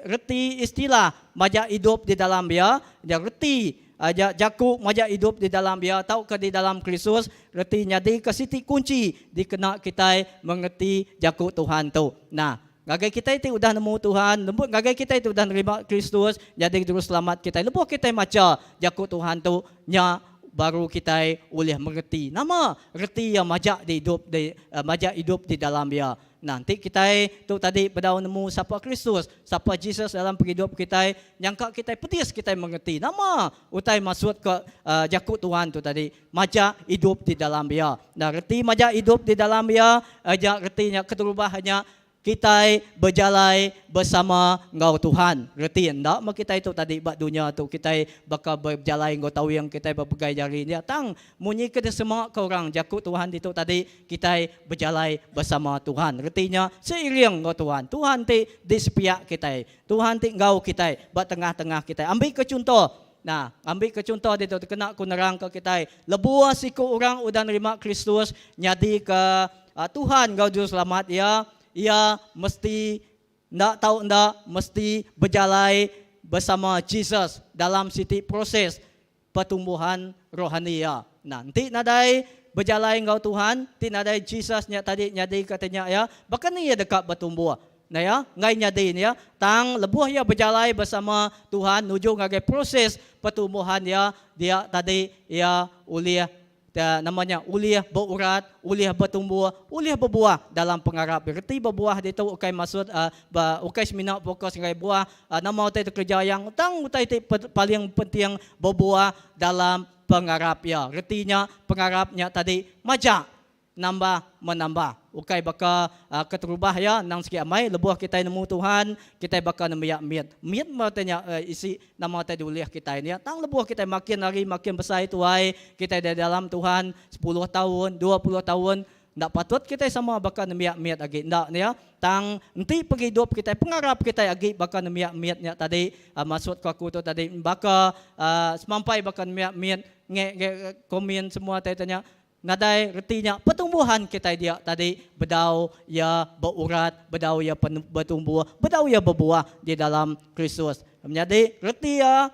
reti istilah majak hidup di dalam ia, dia reti aja jakuk majak hidup di dalam dia tahu ke di dalam Kristus reti jadi ke siti kunci dikena kita mengerti jakuk Tuhan tu. Nah, gagai kita itu udah nemu Tuhan, lembut gagai kita itu udah nerima Kristus, jadi juru selamat kita. Lepas kita maca jakut Tuhan tu nya baru kita boleh mengerti. Nama reti yang majak hidup di dalam dia. Nanti kita tu tadi berdaun nemu siapa Kristus, siapa Jesus dalam hidup kita, nyangka kita petis kita mengerti. Nama utai masuk ke jakut Tuhan tu tadi, majak hidup di dalam dia. Nah, reti majak hidup di dalam dia, ajak retinya keterubahannya kita berjalan bersama engkau Tuhan. Reti endak mak kita itu tadi bak dunia tu kita bakal berjalan engkau tahu yang kita berpegai jari dia tang munyi ke semua ke orang jakut Tuhan itu tadi kita berjalan bersama Tuhan. Retinya seiring engkau Tuhan. Tuhan ti di sepiak kita. Tuhan ti engkau kita bak tengah-tengah kita. Ambil ke contoh. Nah, ambil ke contoh dia tu kena ku nerang ke kita. Lebuah siku orang udah nerima Kristus nyadi ke Tuhan engkau juru selamat ya. Ia mesti mesti berjalan bersama Jesus dalam siti proses pertumbuhan rohani ya. Nanti nadai berjalan engkau Tuhan, ti nadai Jesusnya tadi nyadi katanya ya, bahkan ia dekat bertumbuh. Nah ya, ngai nyadi ya, tang lebuh ya berjalan bersama Tuhan nuju ngagai proses pertumbuhan ya, dia tadi ya uliah namanya uliah berurat, uliah bertumbuh, uliah berbuah dalam pengarap. Reti berbuah dia tu ukai maksud ukai semina fokus ngai buah nama utai tu kerja yang tang utai tu paling penting berbuah dalam pengarap ya. Retinya pengarapnya tadi majak nambah menambah. Ukai baka keterubah ya nang sikit amai lebuh kita nemu Tuhan, kita baka nemiak miat. Miat matanya isi nama tadi uliah kita ini ya. Tang lebuh kita makin hari makin besar itu ai kita di dalam Tuhan 10 tahun, 20 tahun ndak patut kita sama baka nemiak miat lagi. Ndak ya. Tang nanti pergi hidup kita pengarap kita lagi baka nemiak miatnya tadi maksud aku tu tadi baka semampai baka nemiak miat nge komen semua tanya nadai retinya pertumbuhan kita dia tadi bedau ya berurat, bedau ya bertumbuh, bedau ya berbuah di dalam Kristus. Menjadi reti ya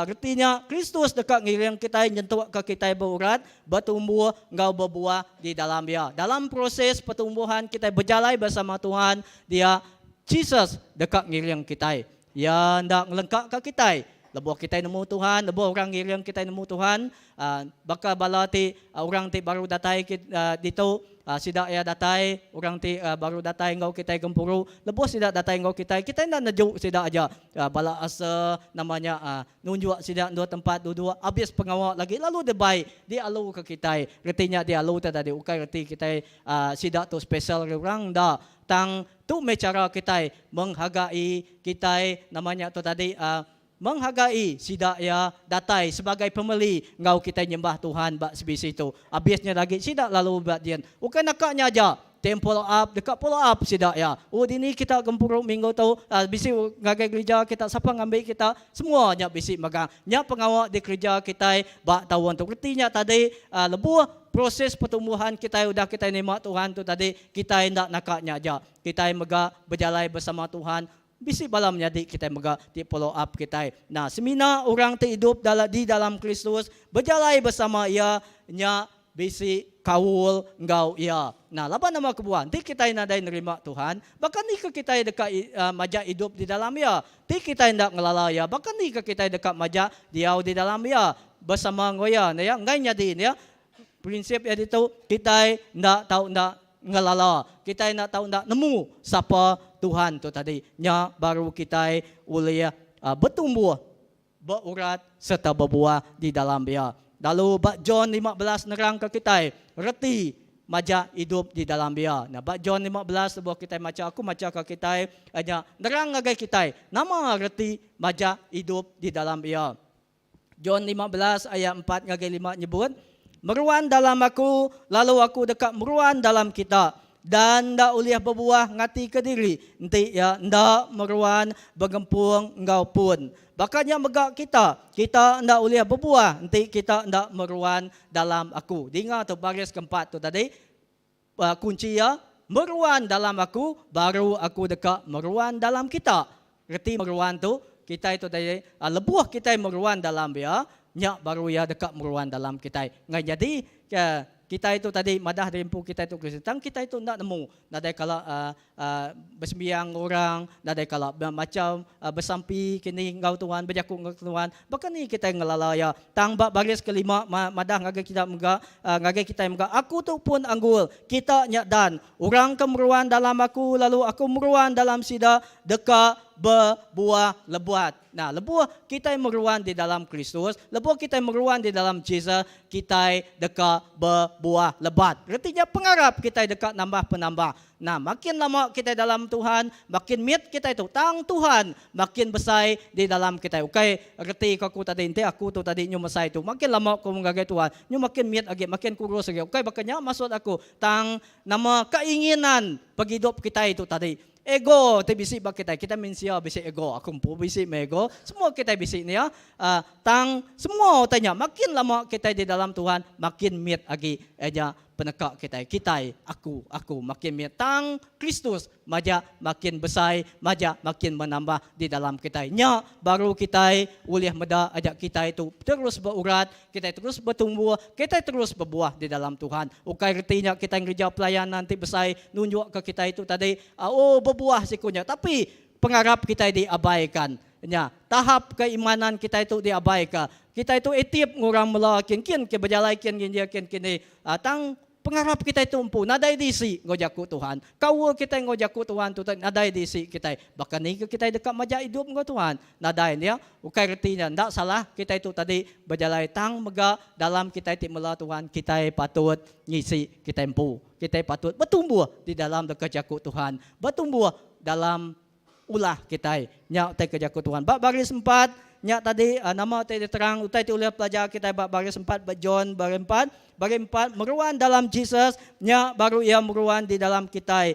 retinya Kristus dekat ngiring kita nyentuh ke kita berurat, bertumbuh, engkau berbuah di dalam dia. Dalam proses pertumbuhan kita berjalan bersama Tuhan, dia Jesus dekat ngiring kita. Ya hendak lengkap ke kita. Lebuh kita nemu Tuhan, lebuh orang ngiring kita nemu Tuhan, bakal bala ti orang ti baru datai dito sidak ya datai orang ti baru datai ngau kita gempuru, lebuh sidak datai ngau kita nak najuk sidak aja bala asa namanya nunjuk sidak dua tempat dua habis pengawal lagi lalu dia baik dia alu ke kita retinya dia alu tadi ukai reti kita sidak tu special orang dah tang tu cara kita menghargai kita namanya tu tadi menghargai sidak ya datai sebagai pembeli ngau kita nyembah Tuhan bak sebisi itu. Habisnya lagi sidak lalu buat dia. Bukan nakaknya aja. Tem follow up, dekat follow up sidak ya. Oh dini kita gempuruk minggu tu bisi ngagai gereja kita siapa ngambil kita semuanya bisi magang. Nya pengawal di gereja kita bak tahu untuk retinya tadi lebuh proses pertumbuhan kita udah kita nikmat Tuhan tu tadi kita hendak nakaknya aja. Kita mega berjalan bersama Tuhan. Bisi balam jadi kita mega di follow up kita. Nah, semina orang hidup di dalam Kristus berjalan bersama ia nya bisi kaul engkau ia. Nah, lapan nama kebuan. Ti kita nadai nerima Tuhan, bahkan ni ke kita dekat majak hidup di dalam ia. Ti kita hendak ngelala ia, bahkan ni ke kita dekat majak diau di dalam ia bersama ngoya. Nah, ya ngai jadi ya. Prinsip ya itu kita ndak tahu ndak ngelala. Kita nak tahu nak nemu siapa Tuhan tu tadi. Nya baru kita boleh bertumbuh, berurat serta berbuah di dalam dia. Lalu bak John 15 nerang ke kita, reti majak hidup di dalam dia. Nah, bak John 15 sebuah kita aku macam ke kita hanya nerang agai kita. Nama reti majak hidup di dalam dia. John 15 ayat 4 ngagai 5 nyebut, meruan dalam aku, lalu aku dekat meruan dalam kita. Dan ndak uliah berbuah ngati ke diri. Nanti ya ndak meruan bergempung engkau pun. Bakatnya megak kita ndak uliah berbuah. Nanti kita ndak meruan dalam aku. Dengar tu baris keempat tu tadi. Kunci ya. Meruan dalam aku, baru aku dekat meruan dalam kita. Reti meruan tu, kita itu tadi. Lebuh kita meruan dalam dia. Nyak baru ya dekat meruan dalam kita. Nggak jadi kita itu tadi madah rempu kita itu Kristen, kita itu nak nemu. Nadai kalau bersembiang orang, nadai kalau macam bersampi kini ngau Tuhan, berjakuk ngau Tuhan. Bahkan ni kita ngelala ya. Tang bak baris kelima madah ngagai kita megak, aku tu pun anggul. Kita nyak dan orang kemeruan dalam aku, lalu aku meruan dalam sida dekat berbuah lebuat. Nah, lebuah kita meruan di dalam Kristus, lebuah kita meruan di dalam Jesus, kita dekat berbuah lebat. Artinya pengharap kita dekat nambah penambah. Nah, makin lama kita dalam Tuhan, makin mit kita itu tang Tuhan, makin besar di dalam kita. Okay, reti aku tadi ente aku tu tadi nyu mesai tu. Makin lama aku mengagai Tuhan, nyu makin mit lagi, makin kurus lagi. Okay, bakanya maksud aku tang nama keinginan bagi hidup kita itu tadi. Ego, kita bisik bak kita manusia bisik ego, aku pun bisik ego, semua kita bisik ni ya. Tang semua tanya, makin lama kita di dalam Tuhan, makin miat lagi aja penekak kita, aku makin miat. Tang Kristus, makin besar, makin menambah di dalam kita. Nya baru kita boleh meda ajak kita itu terus berurat, kita terus bertumbuh, kita terus berbuah di dalam Tuhan. Ukai retinya kita gereja pelayanan nanti besar nunjuk ke kita itu tadi, berbuah sikunya, tapi pengharap kita diabaikan. Ya, tahap keimanan kita itu diabaikan. Kita itu etip ngurang mela kian ke berjalan kian kini tang pengharap kita itu empu nadai disi ngojaku Tuhan. Kau kita ngojaku Tuhan tu nadai disi kita. Bahkan ni kita dekat majak hidup ngo Tuhan. Nadai ya. Ukai retinya ndak salah kita itu tadi berjalan tang mega dalam kita itu mela Tuhan, kita patut ngisi kita empu. Kita patut bertumbuh di dalam dekat jaku Tuhan. Bertumbuh dalam ulah kita. Nyak te kejaku Tuhan. Bab baris 4 nyak tadi nama tadi terang utai tu oleh pelajar kita bab baris 4 John baris 4 meruan dalam Jesus nya baru ia meruan di dalam kita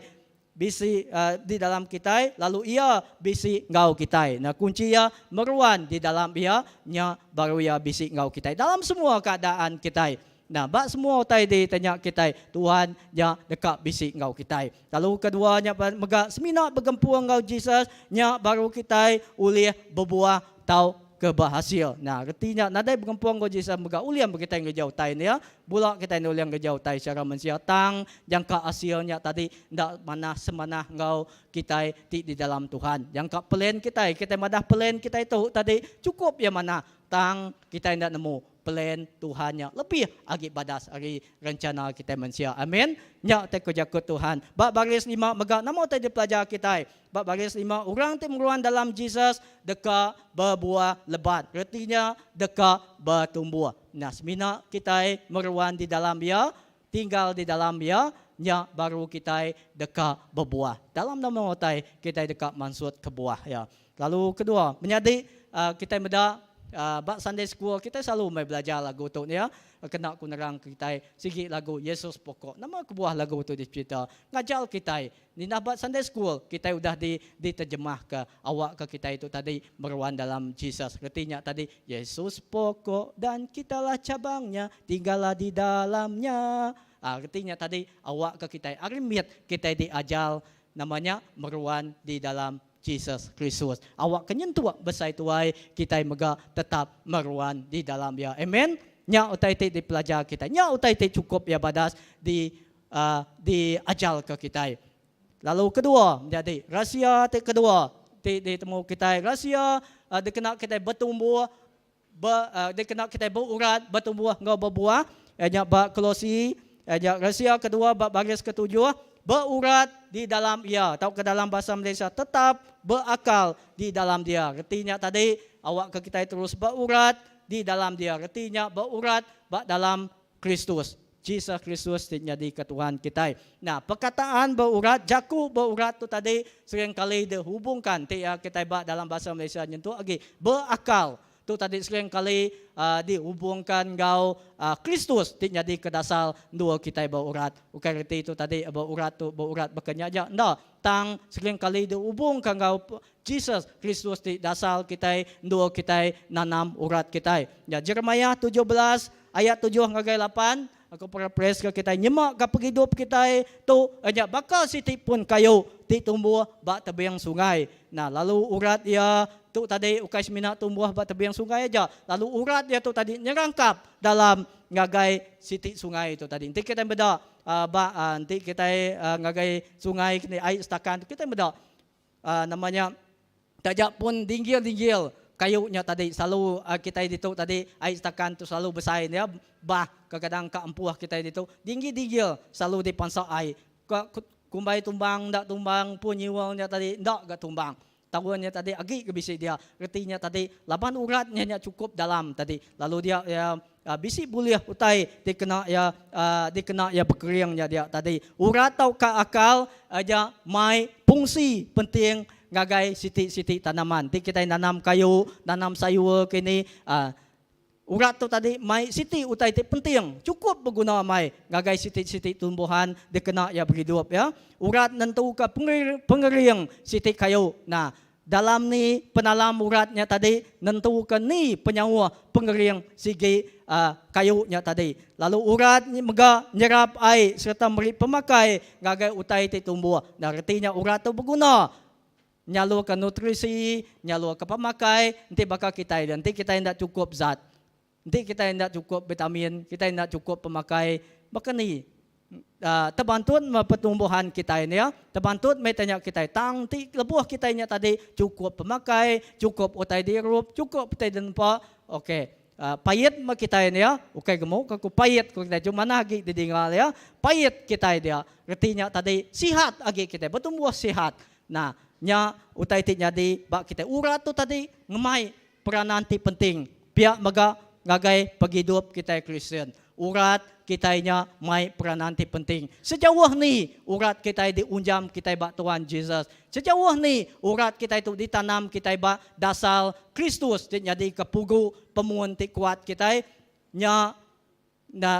bisi di dalam kita lalu ia bisi ngau kita. Nah kunci ia meruan di dalam ia nya baru ia bisi ngau kita dalam semua keadaan kita. Nah, bak semua utai di tanya kita Tuhan nya dekat bisik ngau kita. Lalu keduanya mega semina bergempuang ngau Jesus nya baru kita ulih berbuah tau keberhasil. Nah, artinya nadai bergempuang ngau Jesus mega ulian kita ngejau tai ya. Bula kita ulian ngejau tai secara mensiatang jangka hasilnya tadi ndak mana semanah ngau kita di dalam Tuhan. Jangka plan kita madah plan kita itu tadi cukup ya mana tang kita ndak nemu plan Tuhannya lebih agi badas agi rencana kita manusia. Amin. Nya te kerja ke Tuhan. Bab baris 5 mega namo te dipelajar kita. Bab baris 5 orang te meruan dalam Jesus deka berbuah lebat. Artinya deka bertumbuh. Nah, semina kita meruan di dalam dia, tinggal di dalam dia, nya baru kita deka berbuah. Dalam nama kita deka mansut ke buah ya. Lalu kedua, menjadi kita meda bak Sunday School kita selalu mai belajar lagu tu ya. Kena ku nerang kita sigi lagu Yesus pokok. Nama kebuah lagu tu dicerita. Ngajar kita ni nabat Sunday School kita sudah diterjemah ke awak ke kita itu tadi meruan dalam Jesus. Artinya tadi Yesus pokok dan kitalah cabangnya, tinggallah di dalamnya. Artinya tadi awak ke kita arimit kita diajar namanya meruan di dalam Jesus Kristus. Awak kenyentuh besar tuai kita mega tetap meruan di dalam dia. Amen. Nya utai te dipelajar kita. Nya utai te cukup ya badas di ajar ke kita. Lalu kedua menjadi rahsia te kedua ditemu kita rahsia dikena kita bertumbuh dikena kita berurat bertumbuh ngau berbuah. Nya bab Kolose rahsia kedua bab baris ketujuh berurat di dalam ia. Tahu ke dalam bahasa Malaysia tetap berakal di dalam dia. Artinya tadi awak ke kita terus berurat di dalam dia. Artinya berurat dalam Kristus. Jesus Kristus jadi ketuhan kita. Nah, perkataan berurat, jaku berurat tu tadi seringkali dihubungkan. Kita dalam bahasa Malaysia nyentuh lagi berakal. Tu tadi sering kali dihubungkan ngau Kristus jadi ke dasar dua kita berurat. Bukan erti itu tadi berurat berkenyak aja. Ndak, tang sering kali dihubungkan ngau Jesus Kristus di dasar kita dua kita nanam urat kita. Ya Jeremia 17 ayat 7 hingga 8 aku paraphrase ke kita nyemak ke hidup kita tu aja bakal siti pun kayu tumbuh bak tebing sungai. Nah, lalu urat dia tu tadi ukai semina tumbuh bak tebing sungai aja. Lalu urat dia tu tadi nyerangkap dalam ngagai siti sungai itu tadi. Nanti kita beda nanti kita ngagai sungai air setakan kita beda namanya tajak pun dinggil kayunya tadi selalu kita itu tadi air setakan tu selalu besar ya bah kadang keempuah kita itu dinggil selalu dipansak air kumbai tumbang ndak tumbang punyiwalnya tadi ndak gak tumbang tahuannya tadi agi kebisi dia artinya tadi laban uratnya cukup dalam tadi lalu dia ya bisi boleh utai dikena ya berkeringnya dia tadi urat atau ke akal aja mai fungsi penting ngagai siti tanaman. Nanti kita nanam kayu, nanam sayur kini urat tu tadi mai siti utai ti penting. Cukup berguna mai ngagai siti tumbuhan dikena ya berhidup ya. Urat nentu ke pengering siti kayu. Nah, dalam ni penalam uratnya tadi nentu ke ni penyawa pengering sigi kayunya tadi. Lalu urat mega nyerap air serta beri pemakai ngagai utai ti tumbuh. Nah, artinya urat tu berguna. Nyalur ke nutrisi, nyalur ke pemakai, nanti bakal nanti kita tidak cukup zat. Nanti kita tidak cukup vitamin, kita tidak cukup pemakai. Bahkan ni, terbantu pertumbuhan kita ini ya. Terbantu metanya kita. Tang, lebuh kita ini tadi cukup pemakai, cukup utai dirup, cukup utai denpa. Okey. Payet kita ini ya. Okey gemuk, aku payet kita cuma lagi didengar ya. Payet kita dia. Artinya tadi sihat lagi kita, bertumbuh sihat. Nah, nya utai ti jadi bak kita urat tu tadi ngemai peranan ti penting pihak mega ngagai penghidup kita Kristen urat kita nya mai peranan ti penting sejauh ni urat kita diunjam kita bak Tuhan Yesus sejauh ni urat kita itu ditanam kita bak dasar Kristus jadi kepugu pemuan ti kuat kita nya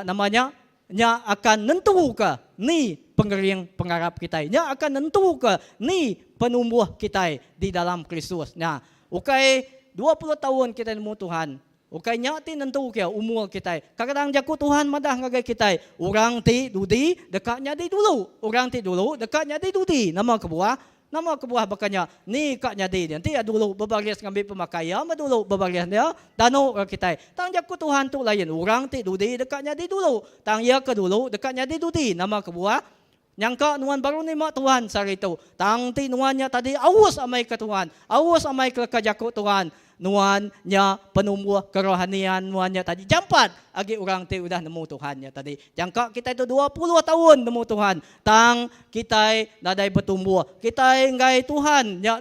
namanya nya akan nentu ke ni pengering pengharap kita nya akan nentu ke ni penumbuh kita di dalam Kristus. Nah, ukai 20 tahun kita nemu Tuhan. Ukainya ti nentu kia umur kita. Kadang jaku Tuhan madah ngagai kita. Orang ti dudi dekatnya di dulu. Orang ti dulu dekatnya di dudi. Nama kebuah bakanya ni kaknya di. Nanti dulu berbaris ngambil pemakaian dulu berbaris dia. Dano kita. Tang jaku Tuhan tu lain. Orang ti dudi dekatnya di dulu. Tang ya ke dulu dekatnya di dudi. Nama kebuah. Nyangka nuan baru ni mak Tuhan sari itu. Tang ti nuannya tadi awas amai ke Tuhan. Awas amai ke jaku Tuhan. Nuannya penumbuh kerohanian nuannya tadi jampat agi orang ti udah nemu Tuhannya tadi. Jangka kita itu 20 tahun nemu Tuhan. Tang kita nadai bertumbuh. Kita ngai Tuhan nya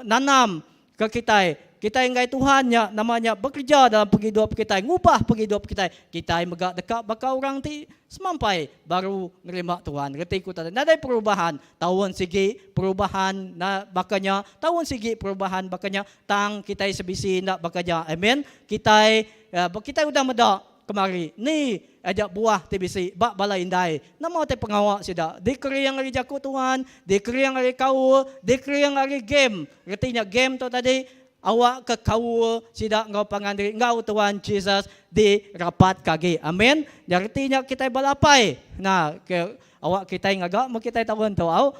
nanam ke kita. Kita ngai Tuhan nya namanya bekerja dalam penghidup kita, ngubah penghidup kita. Kita megak dekat bakal orang ti semampai baru nerima Tuhan. Reti ku tadi nadai perubahan, tahun segi perubahan bakanya, tahun segi perubahan bakanya tang kita sebisi nak bakanya. Amen. Kita udah medak kemari. Ni ajak buah TBC bak bala indai. Nama te pengawak sida. Dikeri yang ari jaku Tuhan, dikeri yang ari kau, dikeri yang ari game. Retinya game tu tadi awak ke kau sida ngau pangandiri ngau Tuhan Jesus di rapat kagi. Amin. Artinya kita balapai. Nah, awak kita ngagak mau kita tahun tu au.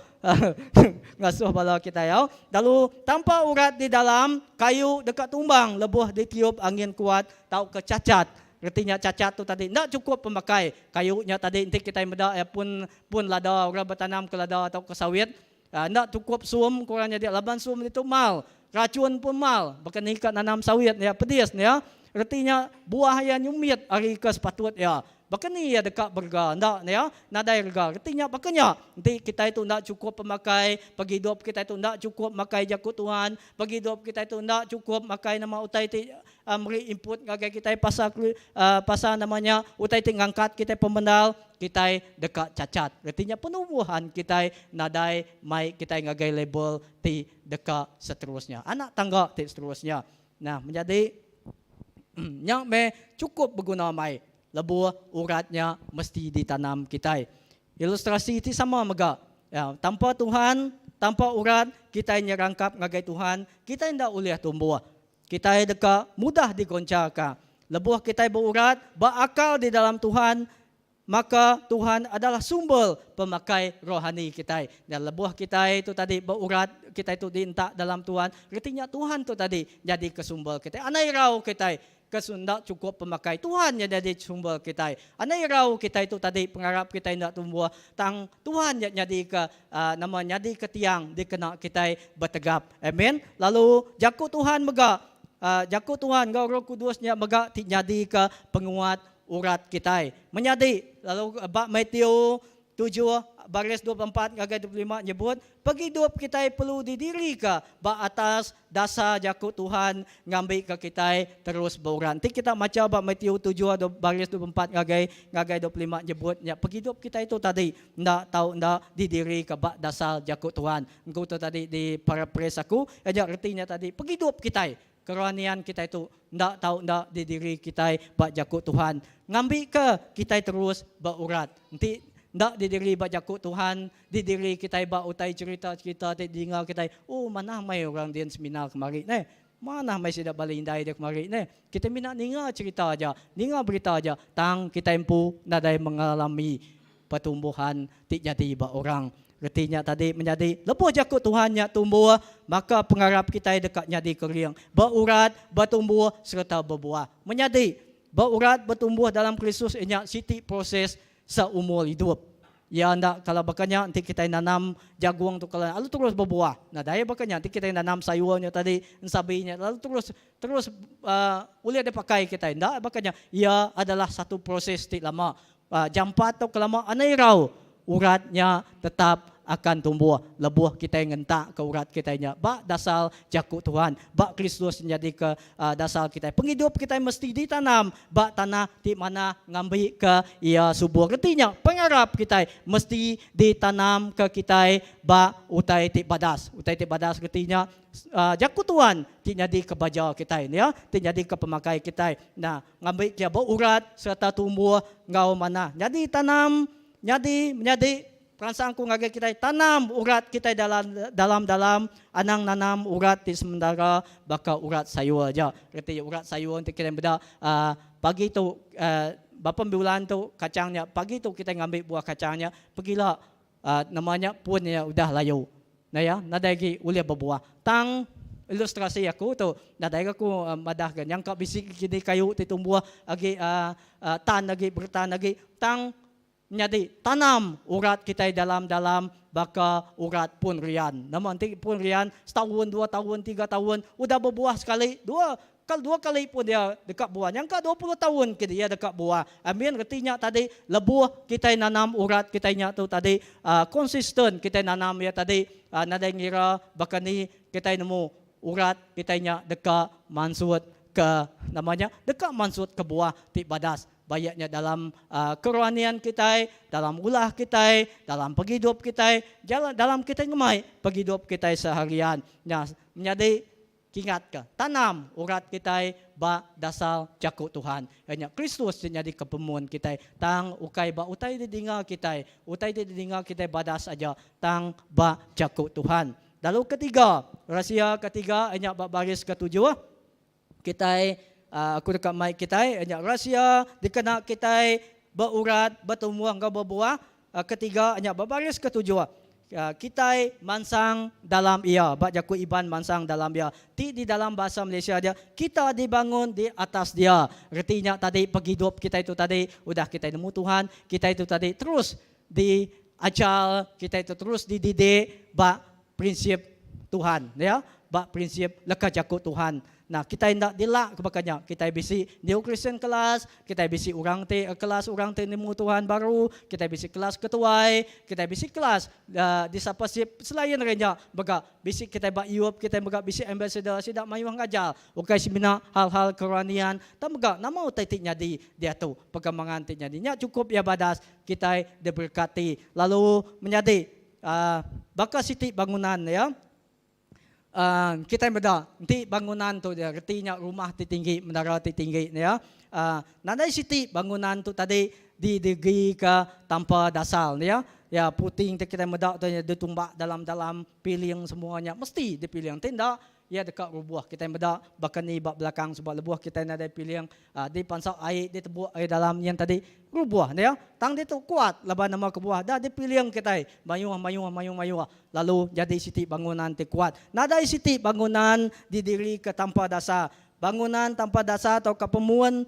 Ngasuh bala kita au. Lalu tanpa urat di dalam kayu dekat tumbang lebuh ditiup angin kuat tau kecacat. Artinya cacat tu tadi tak cukup pemakai kayunya tadi nanti kita meda pun lada orang bertanam ke lada atau ke sawit. Tak cukup sum kurangnya dia laban sum itu mal. Racun pun mal, bahkan ikat nanam sawit ya pedis ya. Artinya buah yang nyumit hari ke sepatut ya. Bahkan ni ya dekat berga ndak ya, nadai rega. Artinya pakanya nanti kita itu ndak cukup pemakai pagi hidup kita itu ndak cukup makai jakut Tuhan, pagi hidup kita itu ndak cukup makai nama utai ti beri input ngagai kita pasal namanya utai ti ngangkat kita pembendal kita dekat cacat. Artinya penumbuhan kita nadai mai kita ngagai label ti dekat seterusnya. Anak tangga ti seterusnya. Nah, menjadi yang cukup berguna mai. Lebuh uratnya mesti ditanam kita. Ilustrasi itu sama mega. Ya, tanpa Tuhan, tanpa urat kita nyerangkap ngagai Tuhan, kita tidak boleh tumbuh. Kita dekat mudah digoncangkan. Lebuh kita berurat, berakal di dalam Tuhan, maka Tuhan adalah sumber pemakai rohani kita. Dan lebuh kita itu tadi berurat, kita itu diintak dalam Tuhan. Artinya Tuhan itu tadi jadi kesumber kita. Anai rau kita kesundak cukup pemakai Tuhan yang jadi sumber kita. Anai rau kita itu tadi pengarap kita tidak tumbuh. Tang Tuhan yang jadi ke namanya jadi ke tiang dikena kita bertegap. Amin. Lalu jaku Tuhan mega. Jaku Tuhan Roh Kudusnya mega jadi ke penguat urat kita. Menjadi lalu bab Matthew 7 baris 24 ngagai 25 nyebut pagi hidup kita perlu didiri ke bak atas dasar jakut Tuhan ngambil ke kita terus berurat. Nanti kita baca bab Matthew 7 baris 24 ngagai 25 nyebut ya pagi hidup kita itu tadi ndak tahu ndak didiri ke bak dasar jakut Tuhan. Engkau tu tadi di paraphrase aku aja artinya tadi pagi hidup kita kerohanian kita itu ndak tahu ndak didiri kita bak jakut Tuhan. Ngambil ke kita terus berurat. Nanti ndak didiri bak jakut Tuhan, didiri kita bak utai cerita dengar kita, oh mana mai orang dia seminar kemari ne. Mana mai sudah balindai dia kemari ne. Kita minat dengar cerita aja, dengar berita aja, tang kita empu nadai mengalami pertumbuhan tik jadi bak orang. Artinya tadi menjadi lepuh jakut Tuhannya tumbuh, maka pengarap kita dekatnya di kering. Berurat, bertumbuh serta berbuah. Menjadi berurat, bertumbuh dalam Kristus ini siti proses seumur hidup. Ya anda kalau bakanya nanti kita nanam jagung tu kalau lalu terus berbuah. Nah daya bakanya nanti kita nanam sayurnya tadi, sabinya lalu terus boleh dipakai kita. Ndak bakanya ia adalah satu proses tik lama. Jampat atau kelama anai rau uratnya tetap akan tumbuh. Lebuh kita ngentak ke urat kita nya. Bak dasar jakut Tuhan. Bak Kristus menjadi ke dasar kita. Penghidup kita mesti ditanam. Bak tanah di mana ngambil ke ia subur. Artinya pengarap kita mesti ditanam ke kita bak utai tik badas. Utai tik badas artinya jakut Tuhan jadi ke baja kita ya. Jadi ke pemakai kita. Nah, ngambil dia berurat serta tumbuh ngau mana. Jadi tanam jadi menjadi perasaan ku ngagai kita tanam urat kita dalam anang nanam urat di sementara baka urat sayur aja. Reti urat sayur untuk kita beda pagi tu berapa bulan tu kacangnya, pagi tu kita ngambil buah kacangnya, pergilah namanya pun ya udah layu. Nah ya, nadagi ulia berbuah. Tang ilustrasi aku tu, nadai aku madahkan yang kau bisik kini kayu titumbuh agi tan lagi bertan lagi tang jadi tanam urat kita dalam baka urat pun rian. Namun nanti pun rian setahun, 2 tahun, 3 tahun udah berbuah sekali, dua kali pun dia dekat buah. Yang ke 20 tahun dia dekat buah. Amin. Artinya tadi lebuh kita nanam urat kita tu tadi konsisten kita nanam ya tadi nadai ngira baka ni kita nemu urat kita dekat mansut ke namanya dekat mansut ke buah ti badas. Bayaknya dalam kerohanian kita, dalam ulah kita, dalam penghidup kita, dalam kita ngemai penghidup kita seharian. Nah, menjadi ingat ke tanam urat kita ba dasar jakut Tuhan. Hanya Kristus jadi kepemuan kita. Tang ukai ba utai didinga kita, badas aja tang ba jakut Tuhan. Lalu ketiga, rahsia ketiga hanya ba baris ketujuh kita aku dekat mic kita hanya rahsia dikena kita berurat bertumbuh hingga berbuah. Ketiga hanya baris ketujuh kita mansang dalam ia bak jaku iban mansang dalam ia ti di dalam bahasa Malaysia dia kita dibangun di atas dia. Artinya tadi penghidup kita itu tadi udah kita nemu Tuhan, kita itu tadi terus diajar, kita itu terus dididik bak prinsip Tuhan ya, bak prinsip leka jaku Tuhan. Nah, kita hendak dilak kebakanya. Kita bisi New Christian kelas, kita bisi kelas orang nemu Tuhan baru, kita bisi kelas ketuai, kita bisi kelas discipleship selain renya baga bisi kita bak Europe, kita baga bisi ambassador sidak mayu ngajar. Ukai semina hal-hal kerohanian, tam baga nama utaitiknya di dia tu perkembangan tiknya dinya cukup ya badas kita diberkati. Lalu menjadi baka siti bangunan ya. Kita beda nanti bangunan tu dia artinya rumah tinggi menara tinggi ya. Nadai siti bangunan tu tadi didegi ke tanpa dasar ya. Ya puting kita beda tu ditumbak dalam piling semuanya mesti dipilih tindak ya dekat rubuh kita beda bahkan ni bak belakang sebab lebuh kita ada pilih di pansau air di tebuk air dalam yang tadi rubuh ya. Tang dia tu kuat laban nama ke buah dah dipilih kita mayuh lalu jadi siti bangunan ti kuat. Nadai siti bangunan didiri ke tanpa dasar. Bangunan tanpa dasar atau kepemuan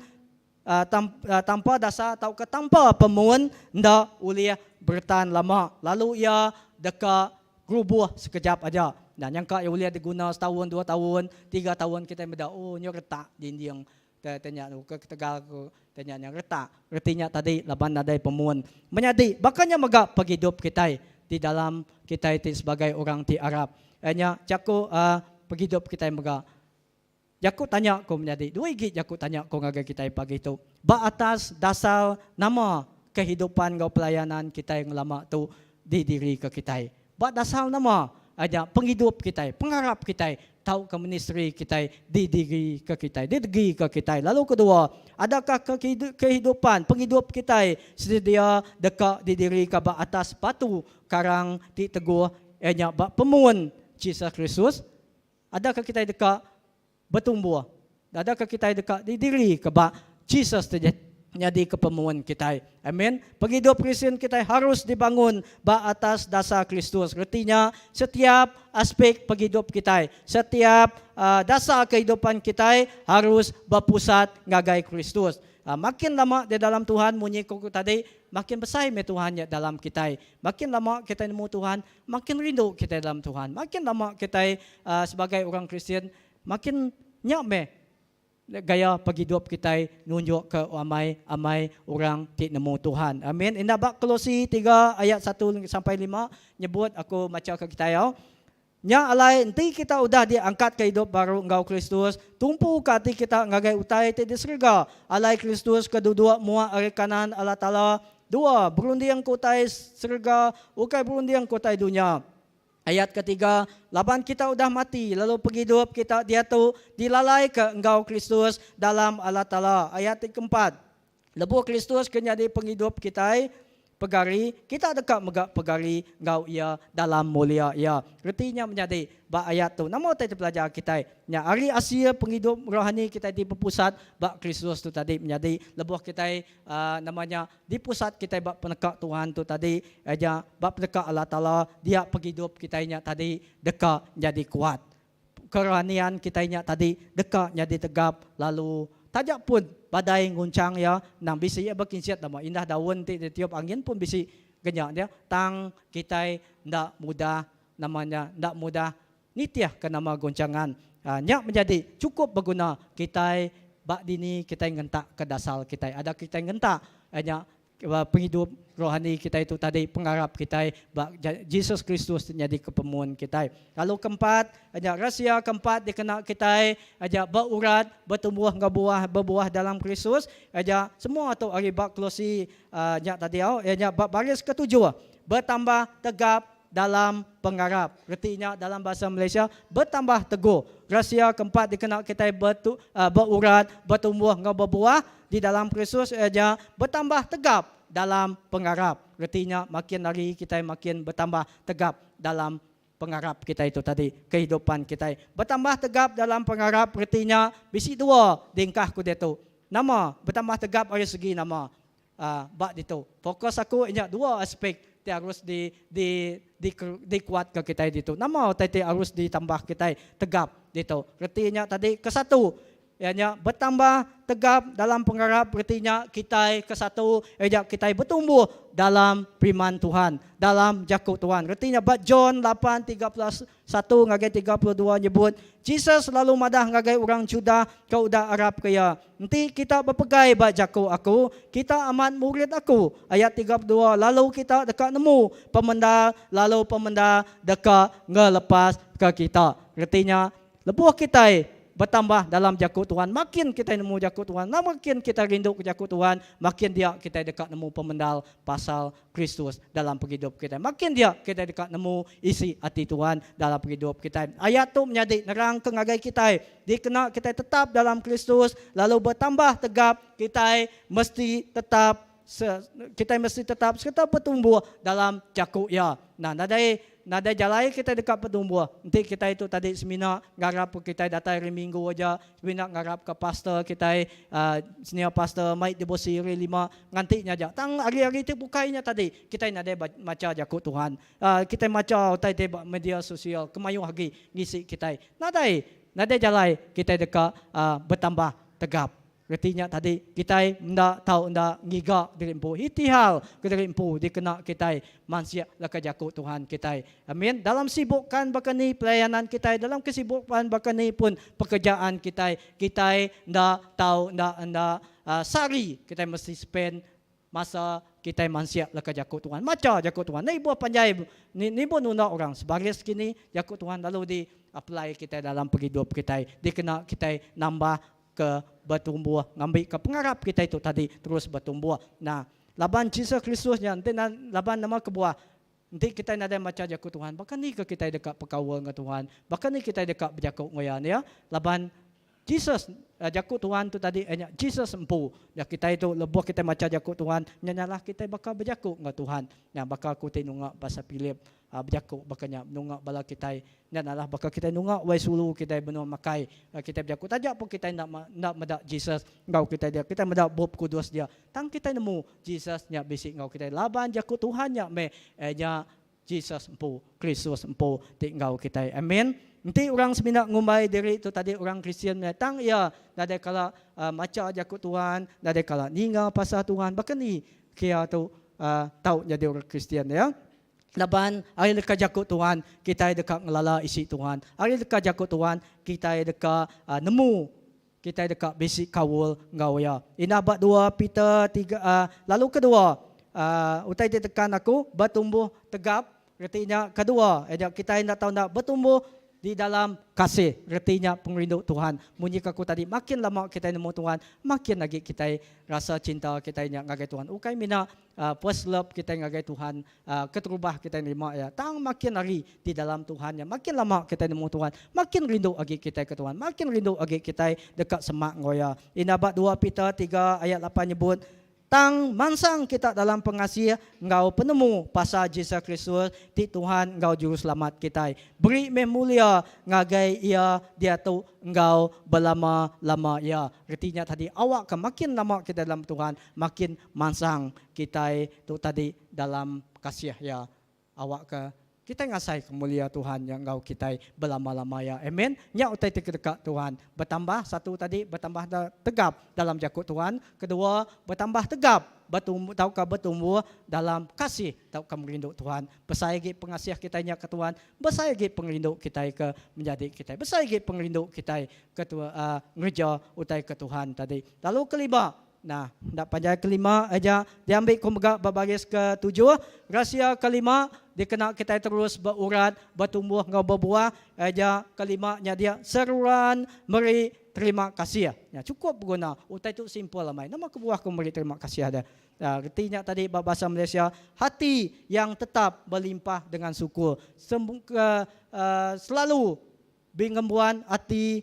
tanpa dasar atau ke tanpa pemuan ndak uliah bertahan lama. Lalu ia dekat rubuh sekejap aja. Dan yang kak uliah diguna setahun, 2 tahun, 3 tahun kita beda oh nyo retak dinding tanya ke Tegal ke tanya yang retak. Artinya tadi laban nadai pemuan. Menjadi bakanya megak penghidup kita di dalam kita itu sebagai orang ti Arab. Hanya jaku penghidup kita megak. Jaku tanya ko menjadi dua igi jaku tanya ko ngagai kita pagi itu. Ba atas dasar nama kehidupan kau pelayanan kita yang lama tu di diri ke kita. Ba dasar nama ada penghidup kita, pengharap kita, tahu ke ministry kita, di diri ke kita, di diri ke kita. Lalu kedua, adakah kehidupan, penghidup kita sedia dekat di diri ke atas batu karang di teguh enya pemuan Jesus Kristus? Adakah kita dekat bertumbuh? Adakah kita dekat di diri ke Jesus jadi kepemuan kita. Amin. Penghidup Kristen kita harus dibangun atas dasar Kristus. Artinya setiap aspek penghidup kita, setiap dasar kehidupan kita harus berpusat ngagai Kristus. Makin lama di dalam Tuhan bunyi kok tadi, makin besar Tuhan dalam kita. Makin lama kita nemu Tuhan, makin rindu kita dalam Tuhan. Makin lama kita sebagai orang Kristen, makin nyame gaya penghidup kita nunjuk ke amai orang ti nemu Tuhan. Amin. Indah bak Kolose 3 ayat 1 sampai 5 nyebut aku baca ke kita ya. Nya alai nanti kita udah diangkat ke hidup baru engkau Kristus, tumpu kati kita ngagai utai ti di surga. Alai Kristus kedua mua ari kanan Allah Taala. 2 berundiang ku utai surga, ukai berundiang ku utai dunia. Ayat ketiga, laban kita udah mati, lalu penghidup kita dia tu dilalai ke engkau Kristus dalam Allah Ta'ala. Ayat keempat, lebuh Kristus menjadi penghidup kita, pegari, kita dekat megak pegari ngau ia dalam mulia ia. Artinya menjadi bak ayat tu. Nama kita pelajar kita. Nya hari Asia penghidup rohani kita di berpusat bak Kristus tu tadi menjadi lebuh kita namanya di pusat kita bak penekak Tuhan tu tadi aja bak penekak Allah Taala dia penghidup kita nya tadi dekat jadi kuat. Kerohanian kita nya tadi dekat jadi tegap lalu tajak pun badai nguncang ya nang bisi ya berkinsiat nama indah daun tiup angin pun bisi genyak dia tang kita ndak mudah namanya ndak mudah nitiah ke nama goncangan nyak menjadi cukup berguna kita bak dini kita ngentak ke dasar kita ada kita ngentak nyak penghidup rohani kita itu tadi pengharap kita Yesus Kristus jadi kepemuan kita. Lalu keempat, aja rahsia keempat dikena kita aja berurat, bertumbuh berbuah dalam Kristus. Aja semua tu aribat klosi nya tadi aja baris ketujuh bertambah tegap dalam pengharap. Artinya dalam bahasa Malaysia bertambah teguh. Rahsia keempat dikena kita berurat, bertumbuh berbuah di dalam Kristus aja bertambah tegap dalam pengharap. Artinya makin hari kita makin bertambah tegap dalam pengharap kita itu tadi. Kehidupan kita bertambah tegap dalam pengharap. Artinya bisi dua dingkah ku dia tu. Nama bertambah tegap dari segi nama. Bak itu. Fokus aku ingat dua aspek yang harus dikuat ke kita itu. Nama tadi harus ditambah kita tegap itu. Artinya tadi ke satu. Ianya bertambah tegap dalam pengharap artinya kita ke satu kita bertumbuh dalam firman Tuhan, dalam jakut Tuhan. Artinya John 8:31 ngagai 32 nyebut Jesus selalu madah ngagai orang Juda kau dah Arab kaya. Nanti kita berpegai bak jakut aku, kita amat murid aku. Ayat 32 lalu kita dekat nemu pemenda, lalu pemenda dekat ngelepas ke kita. Artinya lebuh kita bertambah dalam jakut Tuhan. Makin kita nemu jakut Tuhan, makin kita rindu ke jakut Tuhan, makin dia kita dekat nemu pemendal pasal Kristus dalam hidup kita. Makin dia kita dekat nemu isi hati Tuhan dalam hidup kita. Ayat tu menjadi nerang kengagai kita. Dikena kita tetap dalam Kristus, lalu bertambah tegap, kita mesti tetap bertumbuh dalam jakut ya. Nah, nada jalai kita dekat bertumbuh. Nanti kita itu tadi seminar ngarap kita datang hari Minggu aja. Seminar ngarap ke pastor kita senior pastor Mike Debosi hari 5 ngantiknya aja. Tang hari-hari itu bukainya tadi. Kita nada baca jakut Tuhan. Kita baca tadi media sosial kemayu lagi ngisi kita. Nada jalai kita dekat bertambah tegap. Artinya tadi kita ndak tahu ndak ngiga dirimpu hitihal ke dirimpu dikena kita manusia laka jakut Tuhan kita. Amin. Dalam sibukkan bakani pelayanan kita, dalam kesibukan bakani pun pekerjaan kita ndak tahu ndak sari kita mesti spend masa kita manusia laka jakut Tuhan. Macam jakut Tuhan. Ni buah panjai ni pun nuna orang sebaris kini jakut Tuhan lalu di apply kita dalam hidup kita. Dikena kita nambah ke bertumbuh, ngambil ke pengharap kita itu tadi terus bertumbuh. Nah, laban Yesus Kristusnya nanti laban nama kebuah. Nanti kita ada macam jakut Tuhan. Bahkan ni ke kita dekat perkawal dengan Tuhan. Bahkan ni kita dekat berjakut ngoyan ya. Laban Jesus jakut Tuhan tu tadi Jesus empu. Ya kita itu lebuh kita macam jakut Tuhan. Nyanyalah kita bakal berjakut dengan Tuhan. Ya bakal aku nungak bahasa Philip berjakut bakanya nungak bala kita. Nyanyalah bakal kita nungak wai sulu kita benar makai kita berjakut. Tajak pun kita nak medak Jesus ngau kita dia. Kita medak Bob Kudus dia. Tang kita nemu Jesus nya basic ngau kita. Laban jakut Tuhan nya nya Jesus empu, Kristus empu tinggal kita. Amin. Nanti orang seminar ngumbai diri itu tadi orang Kristian datang ya, ada kala macam jakut Tuhan, ada kala ningal pasal Tuhan. Bahkan ni kia tu tahu jadi orang Kristian ya. Laban hari dekat jakut Tuhan, kita dekat ngelala isi Tuhan. Hari dekat jakut Tuhan, kita dekat nemu, kita dekat basic kawul ngau ya. Inabak 2 Peter 3 lalu kedua utai ditekan aku bertumbuh tegap. Artinya kedua, kita hendak tahu nak bertumbuh di dalam kasih. Artinya pengrindu Tuhan. Munyi aku tadi, makin lama kita nemu Tuhan, makin lagi kita rasa cinta kita ngagai Tuhan. Ukai mina first love kita ngagai Tuhan, keterubah kita nerima ya. Tang makin hari di dalam Tuhan ya. Makin lama kita nemu Tuhan, makin rindu lagi kita ke Tuhan. Makin rindu lagi kita dekat semak ngoya. Inabak 2 Peter 3 ayat 8 nyebut, Tang mansang kita dalam pengasih, Engkau penemu pasal Yesus Kristus, ti Tuhan Engkau juru selamat kita. Beri memulia ngagai ia dia tu Engkau berlama-lama ia. Artinya tadi awak ke makin lama kita dalam Tuhan, makin mansang kita tu tadi dalam kasih ya. Awak ke kita ngasai kemulia Tuhan yang Engkau kita berlama-lama ya. Amen. Nya utai dekat Tuhan. Bertambah satu tadi, bertambah tegap dalam jakut Tuhan. Kedua, bertambah tegap. Tahukah bertumbuh dalam kasih. Tahukah merinduk Tuhan. Bersayagi pengasih kita nya ke Tuhan. Bersayagi pengerinduk kita ke menjadi kita. Bersayagi pengerinduk kita ke ngerja utai ke Tuhan tadi. Lalu kelima. Nah, nak panjang kelima aja diambil kumegak babaris ke-7. Rahsia kelima dikena kita terus berurat, bertumbuh ngau berbuah. Aja kelimanya dia seruan beri terima kasih. Ya, cukup guna. Utai itu simple lah main. Nama kebuah memberi terima kasih ada. Ya, artinya tadi bahasa Malaysia, hati yang tetap berlimpah dengan syukur. Selalu bingembuan hati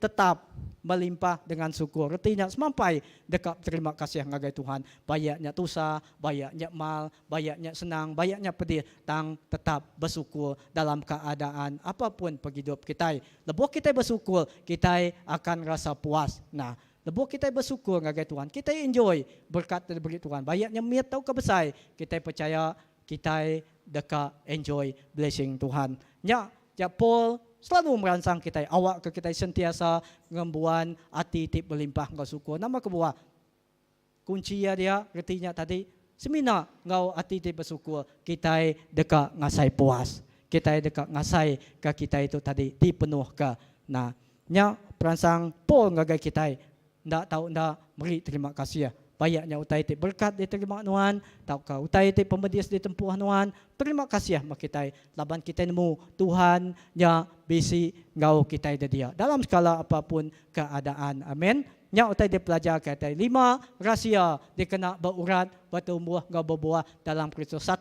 tetap melimpah dengan syukur. Artinya semampai dekat terima kasih ngagai Tuhan. Bayaknya tusa, bayaknya mal, bayaknya senang, bayaknya pedih. Tang tetap bersyukur dalam keadaan apapun penghidup kita. Lebuh kita bersyukur, kita akan rasa puas. Nah, lebuh kita bersyukur ngagai Tuhan. Kita enjoy berkat dari Tuhan. Bayaknya miat tahu kebesai. Kita percaya kita dekat enjoy blessing Tuhan. Ya Paul selalu merangsang kita, awak ke kita sentiasa ngembuan hati tip berlimpah ngau syukur. Nama kebuah kunci dia artinya tadi semina ngau hati tip bersyukur, kita dekat ngasai puas, kita dekat ngasai ke kita itu tadi dipenuh ke. Nah, nya perangsang Paul ngagai kita ndak tahu ndak beri terima kasih. Bayaknya utai ti berkat diterima Tuhan, taukah utai ti pemedis ditempuh Tuhan. Terima kasih mak kita. Laban kita nemu Tuhan nya bisi ngau kita dia dalam skala apapun keadaan. Amin. Nya utai dia pelajar kata 5 rahsia dikena berurat, bertumbuh ngau berbuah dalam Kristus. 1,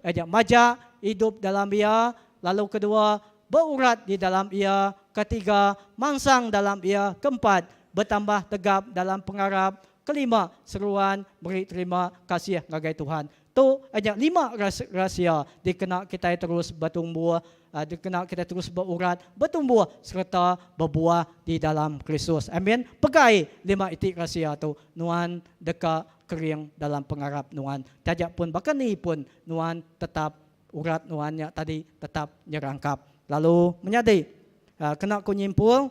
ajak majak hidup dalam ia. Lalu kedua, berurat di dalam ia. Ketiga, mansang dalam ia. Keempat, bertambah tegap dalam pengarap. Kelima, seruan beri terima kasih ngagai Tuhan. Tu aja 5 rahsia dikena kita terus bertumbuh, dikena kita terus berurat, bertumbuh serta berbuah di dalam Kristus. Amin. Pegai 5 itik rahsia tu nuan deka kering dalam pengarap nuan. Tajak pun bahkan ni pun nuan tetap urat nuannya tadi tetap nyerangkap. Lalu menyadi kena kunyimpul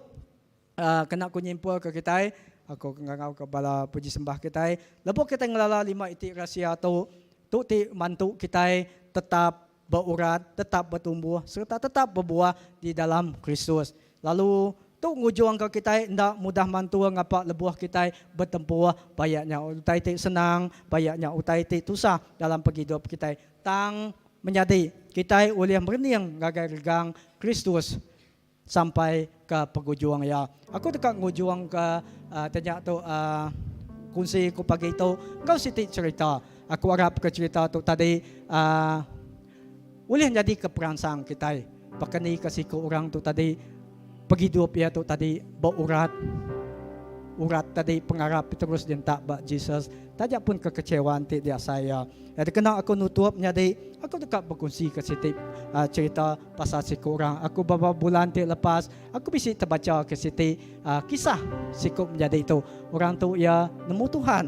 ke kita. Aku ngangau kepala puji sembah kita. Lepas kita ngelala 5 itik rahsia tu ti mantu kita tetap berurat, tetap bertumbuh serta tetap berbuah di dalam Kristus. Lalu tu ngujuang ke kita ndak mudah mantu ngapa lebuah kita bertempur, bayaknya utai ti senang, bayaknya utai ti tusah dalam penghidup kita. Tang menjadi kita boleh berniang gagai regang Kristus sampai ke pengujuang ya. Aku dekat ngujuang ke tanya tu kunci ku pagi itu kau siti cerita. Aku harap ke cerita tu tadi boleh jadi keperangsang kita. Bahkan ni kasih ke orang tu tadi penghidup ya tu tadi berurat tadi pengarap terus dia tak bak Jesus. Tajak pun kekecewaan ti dia saya. Jadi kena aku nutup jadi aku dekat berkongsi ke siti cerita pasal si orang. Aku beberapa bulan ti lepas aku bisa terbaca ke siti kisah siku menjadi itu. Orang tu ya nemu Tuhan.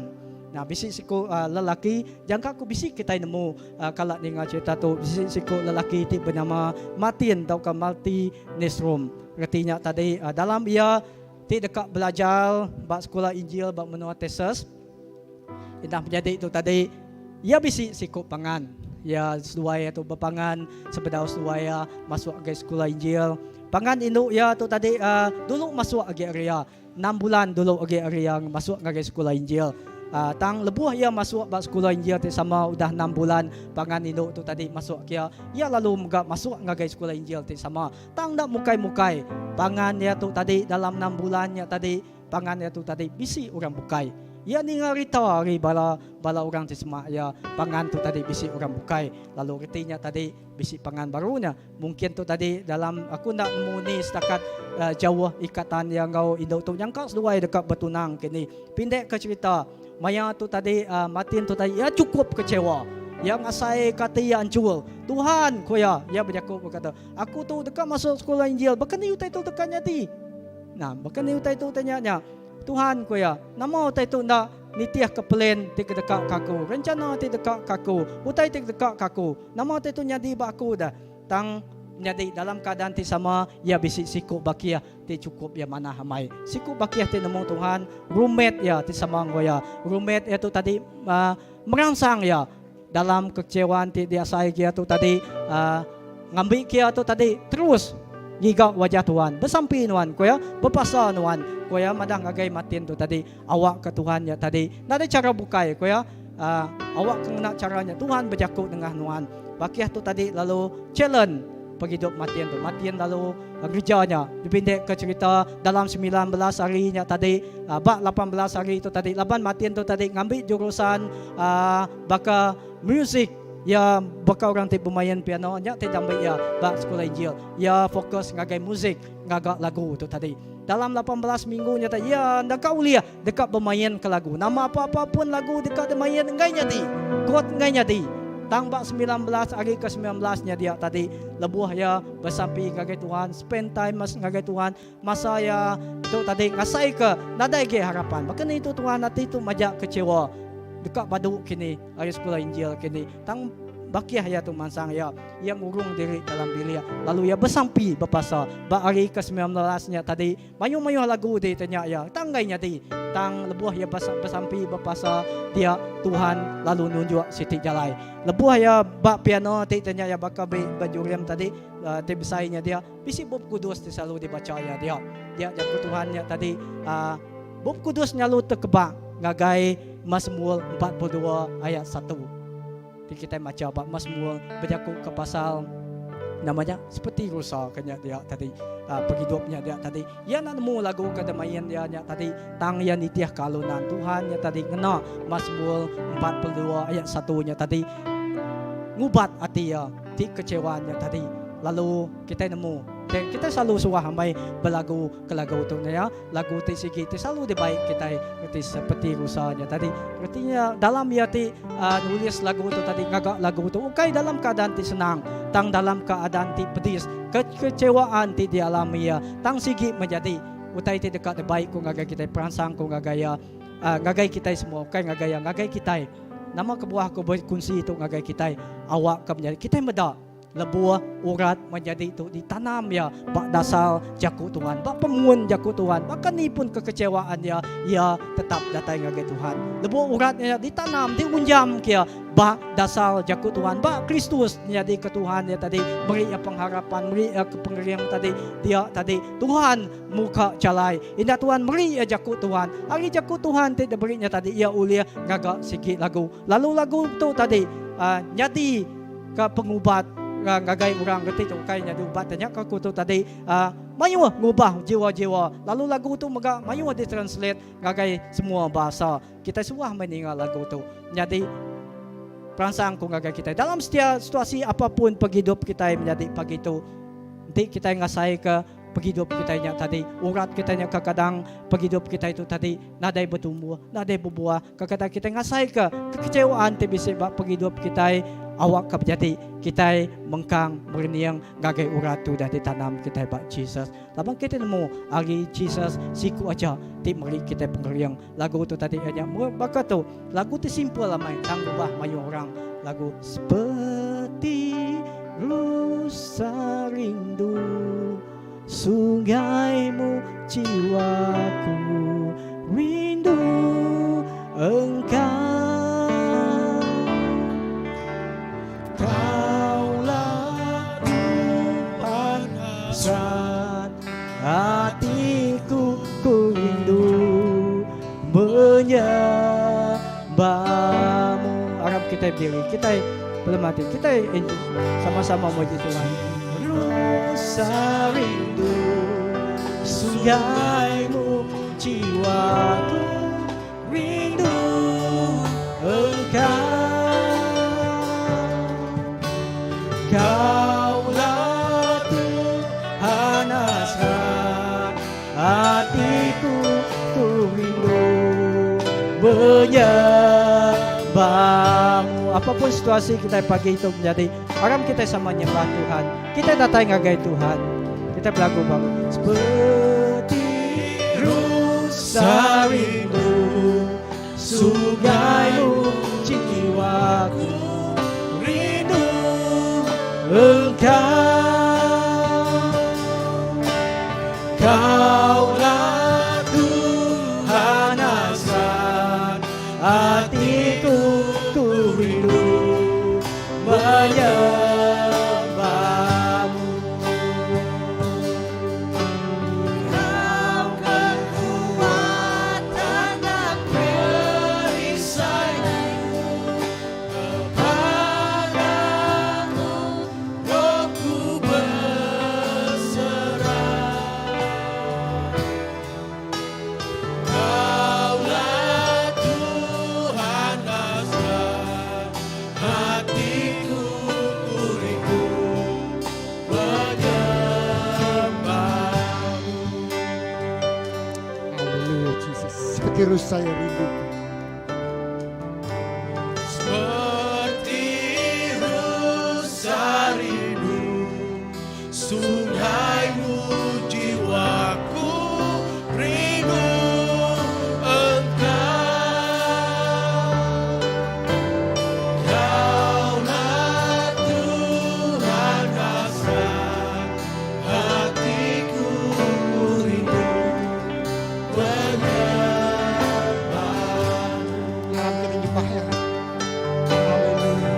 Nah, bisi siku lelaki jangka aku bisi kita nemu kalau dengar cerita tu bisi siku lelaki ti bernama Martin atau ke Martin Nesrum. Artinya tadi dalam ia ti dekat belajar bak sekolah Injil bak menua tesis. Indah menjadi itu tadi ia bisi siku pangan. Ya sesuai tu berpangan sepeda sesuai masuk ke sekolah Injil. Pangan induk ya tu tadi dulu masuk ke area 6 bulan dulu ke area masuk ke sekolah Injil. Tang lebuh ia masuk bak sekolah Injil ti sama udah 6 bulan pangan induk tu tadi masuk kia. Ia lalu muka masuk ke sekolah Injil ti sama. Tang dak mukai-mukai. Pangan ya tu tadi dalam 6 bulan ya tadi pangan ya tu tadi bisi orang bukai. Ya ni ngarita hari bala orang ti semak ya pangan tu tadi bisi orang bukai. Lalu artinya tadi bisi pangan barunya. Mungkin tu tadi dalam aku nak muni setakat jauh ikatan yang kau induk tu yang kau seluai dekat bertunang kini. Pindek ke cerita Maya tu tadi Martin tu tadi ya cukup kecewa. Yang asai kata ia hancur. Tuhan koya ya berjakut berkata, aku tu dekat masuk sekolah Injil, bahkan you tu dekatnya di. Nah, bahkan you tu tanya Tuhan koya, nama tu nak nitiah ke plan tik dekat kaku. Rencana tik dekat kaku. Utai tik dekat kaku. Nama tu nyadi baku dah. Tang nyadi dalam keadaan ti sama ya bisi sikuk bakiah ti cukup ya mana hamai. Sikuk bakiah ti nemu Tuhan, roommate ya ti sama goya. Roommate itu tadi merangsang ya dalam kekecewaan ti dia saya kia tu tadi ngambil kia tu tadi terus giga wajah Tuhan bersampi nuan koya berpasa nuan koya madang agai matin tu tadi awak ke Tuhan ya tadi nada cara bukai koya awak kena caranya Tuhan berjakut dengan nuan bakiah tu tadi lalu challenge penghidup matin tu matin lalu gerejanya dipindah ke cerita dalam 19 harinya tadi bak 18 hari itu tadi laban matin tu tadi ngambil jurusan baka music ya baka orang ti pemain piano nya ti dambai ya bak sekolah Injil ya fokus ngagai musik ngagak lagu tu tadi dalam 18 minggu nya tadi ya dekat ulia dekat bermain ke lagu nama apa-apa pun lagu dekat bermain ngai nyadi kuat ngai nyadi tang bak 19 hari ke 19 nya dia tadi lebuh ya bersampi ngagai Tuhan spend time ngagai Tuhan masa ya tu tadi ngasai ke nadai ge harapan bahkan itu Tuhan nanti tu majak kecewa dekat badu kini ayat sekolah Injil kini tang bakiah ya tu mansang ya yang urung diri dalam bilik lalu ya bersampi berpasa bak hari ke 19 nya tadi mayu-mayu lagu dia tanya ya tanggainya di tang lebuh ya bersampi berpasa dia Tuhan lalu nunjuk Siti Jalai lebuh ya bak piano ti tanya ya baka bajuriam tadi ti besainya dia bisi Bob Kudus ti selalu dibaca ya dia jago Tuhan ya tadi Bob Kudus nyalu terkebak ngagai Mazmur 42 ayat 1. Kita baca bab Mazmur berjakut ke pasal namanya seperti rusa kanya dia tadi penghidupnya dia tadi ya nak nemu lagu kedamaian dia tadi tang yang nitiah kalunan Tuhan ya tadi ngena Mazmur 42 ayat 1 nya tadi ngubat hati ya ti kecewaannya tadi lalu kita nemu kita selalu suah hambai berlagu ke lagu tu ya lagu ti sigi ti selalu dibaik kita ngerti seperti rusanya tadi artinya dalam ya ti nulis lagu tu tadi ngagak lagu tu ukai dalam keadaan ti senang tang dalam keadaan ti pedis kekecewaan ti dialami ya tang sigi menjadi utai ti dekat baik ku ngagai kita perangsang ku ngagaya ngagai kita semua ukai ngagaya ngagai kita nama kebuah ku berkunci itu ngagai kita awak ke menjadi kita meda lebuah urat menjadi itu ditanam ya bak dasar jakut Tuhan bak pemuan jakut Tuhan bahkan ni pun kekecewaan ya ia tetap datang ngagai Tuhan lebuah uratnya ditanam diunjam kia bak dasar jakut Tuhan bak Kristus jadi ke Tuhan ya tadi beri ya pengharapan beri ya kepengerian tadi dia tadi Tuhan muka calai indah Tuhan beri ya jakut Tuhan hari jakut Tuhan tidak berinya tadi ia ulia ngagak sikit lagu lalu lagu tu tadi jadi ke pengubat ngagai orang ngerti tu kayaknya diubat tanya aku tu tadi mayu ngubah jiwa-jiwa lalu lagu tu maga mayu ditranslate ngagai semua bahasa kita semua meninggal lagu tu jadi perangsang ku ngagai kita dalam setiap situasi apapun penghidup kita menjadi pagi tu nanti kita ngasai ke penghidup kita nya tadi urat kita nya kadang penghidup kita itu tadi nadai bertumbuh nadai berbuah kadang kita ngasai ke kekecewaan tebisi bak penghidup kita awak kejadi kita mengkang berniang gagai urat tu dah ditanam kita bak Jesus labang kita nemu hari Jesus siku aja ti mari kita pengeriang lagu tu tadi aja baka tu lagu tu simple lah main tang ubah mayu orang lagu seperti rusa rindu sungaimu jiwaku rindu engkau kaulah Tuhan hasrat hatiku ku rindu menyembahmu harap kita berdiri kita belum mati kita sama-sama muji Tuhan rusa rindu sungaimu jiwaku rindu engkau kaulah Tuhan hasrat hatiku ku rindu menyembahmu. Apapun situasi kita pagi itu menjadi orang kita sama menyembah Tuhan. Kita datang ngagai Tuhan. Kita berlagu bang. Seperti rusa rindu sungaimu jiwaku rindu Engkau. Kaulah Tuhan hasrat hatiku, ku rindu menyembahmu. Kau kekuatan dan perisaiku, kepadamu rohku berserah. Kaulah Tuhan hasrat hatiku, ku rindu menyembahmu. Haleluya Jesus. Seperti rusa yang rindu. Seperti rusa rindu sungaimu jiwaku rindu Engkau. Kaulah Tuhan hasrat hatiku, ku rindu menyembahmu. Dalam kita nyembah ya. Haleluya.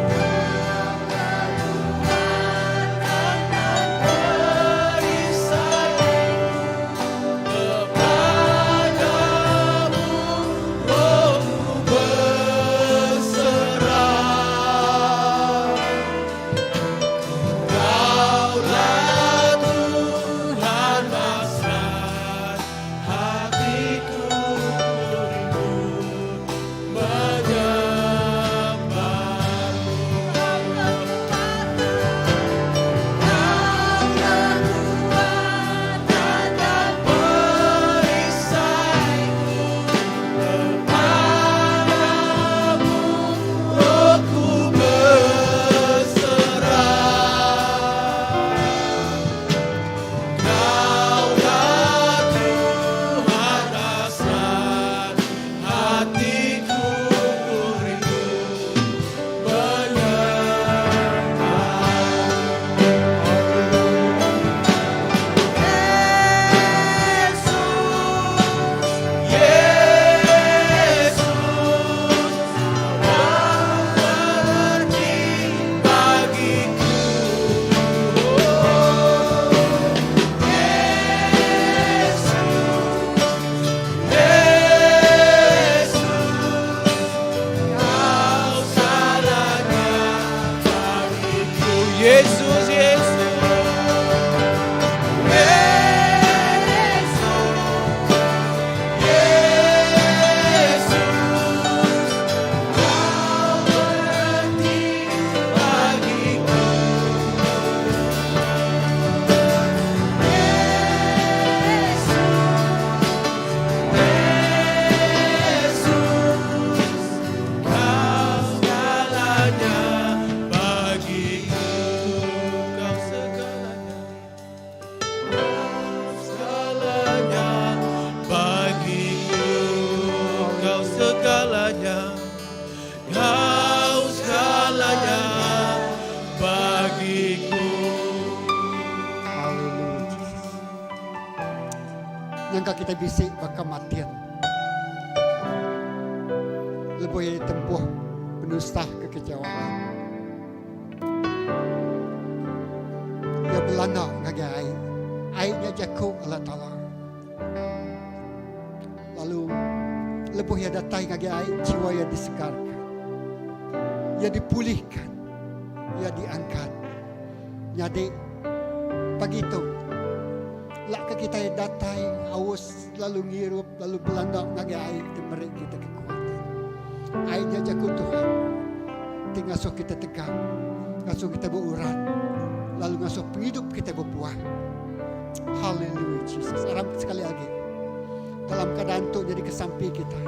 Yesus, Yesus. Nyangka kita bisa kematian. Lebih yang ditempuh penusta kekecewaan. Ya belanda ngagi air. Airnya jago Allah Ta'ala. Lalu lebih yang datang ngagi air, jiwa yang disegarkan. Yang dipulihkan. Yang diangkat. Jadi pagi itu lak kita yang datang haus lalu ngirup lalu belanda ngagi air temerik kita kekuatan. Airnya jago Tuhan. Tinggal ngasuh kita tegak, ngasuh kita berurat, lalu ngasuh hidup kita berbuah. Haleluya Jesus. Aram sekali lagi dalam keadaan itu jadi kesamping kita.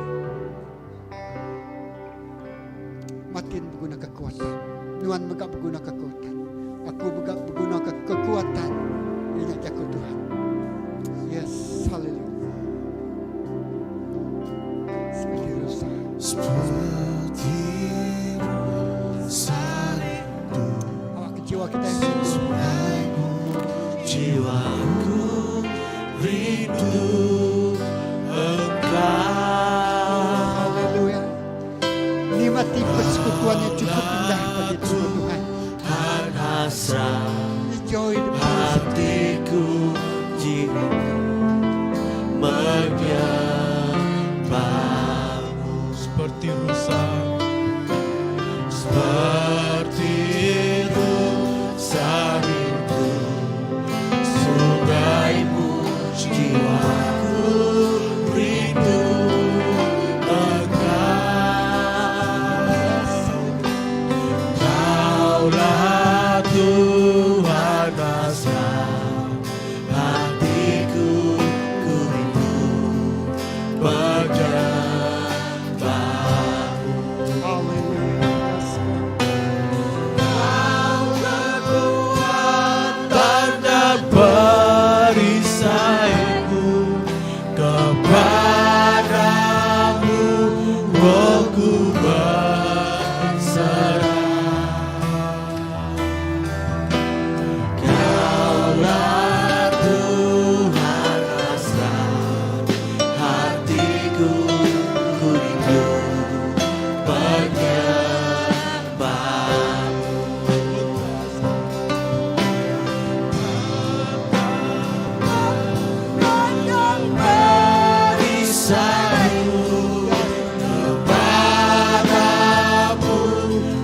kekuatan. Tuhan megak berguna kekuatan. Aku megak berguna kekuatan. Ini jago Tuhan. Yes, haleluya. Seperti rusa. Seperti rusa rindu, Awak jiwa kita yang rindu. jiwaku rindu Engkau. Haleluya. Nikmati persekutuan yang cukup indah bagi Tuhan. Dan hasrat Enjoy the hatiku jika menyembahmu. Seperti rusa, seperti rusa rindu sungaimu, jiwaku rindu Engkau. Kaulah Tuhan hasrat hatiku, ku rindu menyembahmu. Haleluya. Kaulah kekuatan dan perisaiku, kepadamu rohku berserah. Kaulah Tuhan hasrat hatiku, ku rindu menyembahmu. Perisaiku kepadamu,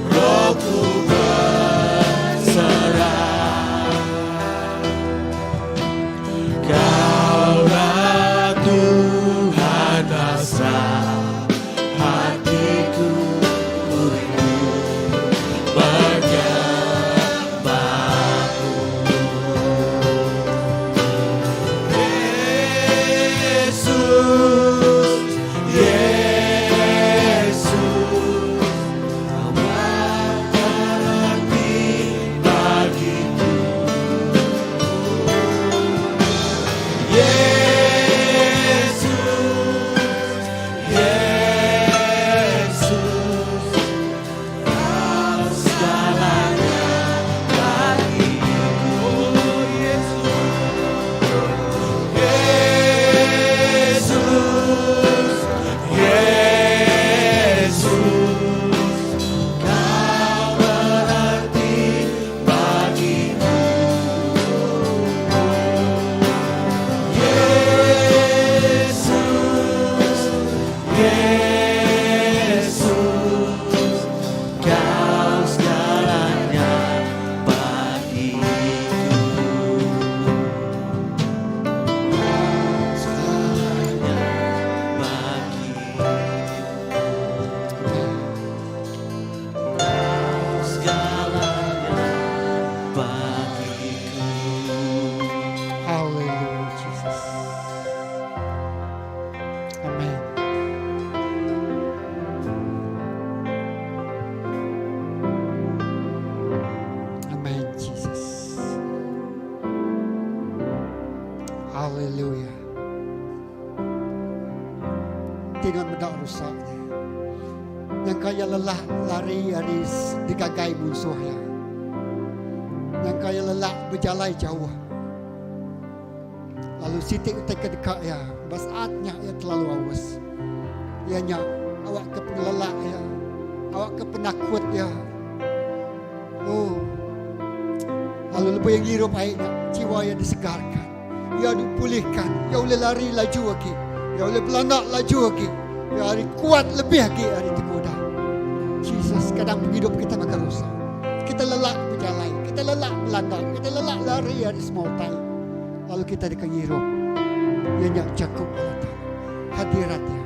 rohku berserah. Kaulah Tuhan hasrat hatiku, ku rindu menyembahmu. Yesus, Yesus, Kau berarti bagiku. Yesus, Yesus, Kau segalanya bagiku. Yesus, Yesus, Kau berarti bagiku. Yesus, Yesus, Kau segalanya bagiku. Segalanya bagiku. Kau segalanya bagiku. Haleluya, Jesus. Amin. Amin, Jesus. Haleluya. Tidak mendak rusaknya. Yang kaya lelah lari dari digagai musuhnya. Yang kaya lelah berjalan jauh. Lalu sitik utai kedekat ya, basaatnya ya terlalu awas. Ianya awak ke pengelak ya, awak ke penakut ya. Oh, lalu lebih yang hirup airnya, jiwa yang disegarkan, ya dipulihkan, ya boleh lari laju lagi, ya boleh belanak laju lagi, ya hari kuat lebih lagi hari tergoda. Jesus, kadang hidup kita makan rusak, kita lelak berjalan, kita lelak belanak, kita lelak lari hari small time. Lalu kita dikengirup. Yang cukup Allah hadiratnya.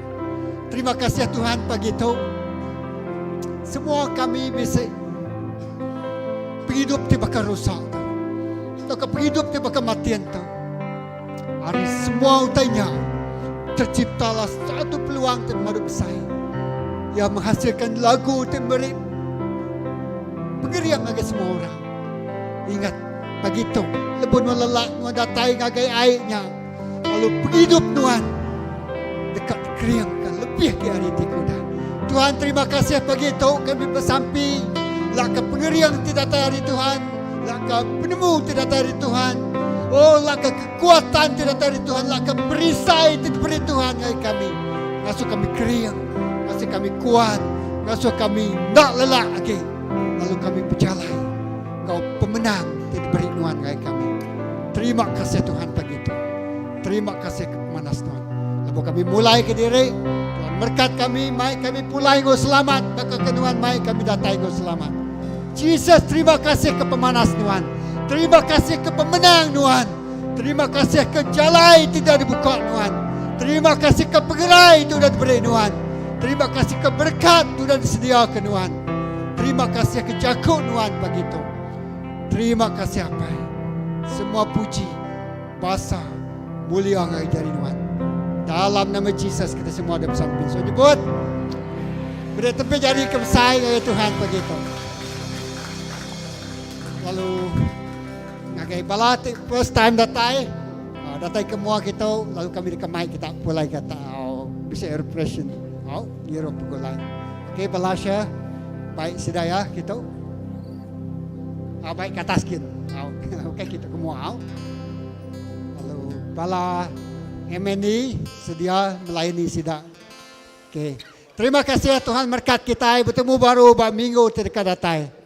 Terima kasih ya Tuhan pagi itu. Semua kami bisa hidup di bakal rusak. Atau hidup di bakal matian tu. Hari semua utainya terciptalah satu peluang yang baru besar. Yang menghasilkan lagu yang pengeriang ngagai semua orang. Ingat, begitu. Lebun melelak, nuan datai ngagai airnya. Lalu penghidup nuan. Dekat keriangkan lebih di hari kuda. Tuhan terima kasih begitu kami bersampi. Laka pengeriang tidak dari Tuhan. Laka penemu tidak dari Tuhan. Oh, laka kekuatan tidak dari Tuhan. Laka perisai tidak dari Tuhan dari kami. Ngasuh kami keriang. Ngasuh kami kuat. Ngasuh kami tak lelak lagi. Lalu kami berjalan. Kau pemenang tidak beri Tuhan dari kami. Terima kasih Tuhan begitu. Terima kasih kemanas Tuhan. Lalu kami mulai ke diri. Tuhan berkat kami. Mai kami pulai ngau selamat. Maka kenuan mai kami datai ngau selamat. Jesus, terima kasih ke pemanas Tuhan. Terima kasih ke pemenang Tuhan. Terima kasih ke jalai tidak dibuka Tuhan. Terima kasih ke penggerai itu sudah diberi Tuhan. Terima kasih ke berkat itu sudah disediakan Tuhan. Terima kasih ke jago Tuhan begitu. Terima kasih apa? Semua puji, basa, mulia dari Tuhan. Dalam nama Yesus kita semua ada bersamping. So nyebut. Beri tepi jari kemsai dari Tuhan begitu. Lalu ngagai balati first time datai ke mua kita lalu kami dikamai kita pulai kata bisa expression Europe pulai. Okay, balasya baik sedaya kita baik ke atas kin. Okay, kita ke mua. Lalu bala MNI sedia melayani sidang. Okay. Terima kasih Tuhan berkat kita bertemu baru minggu terdekat datai.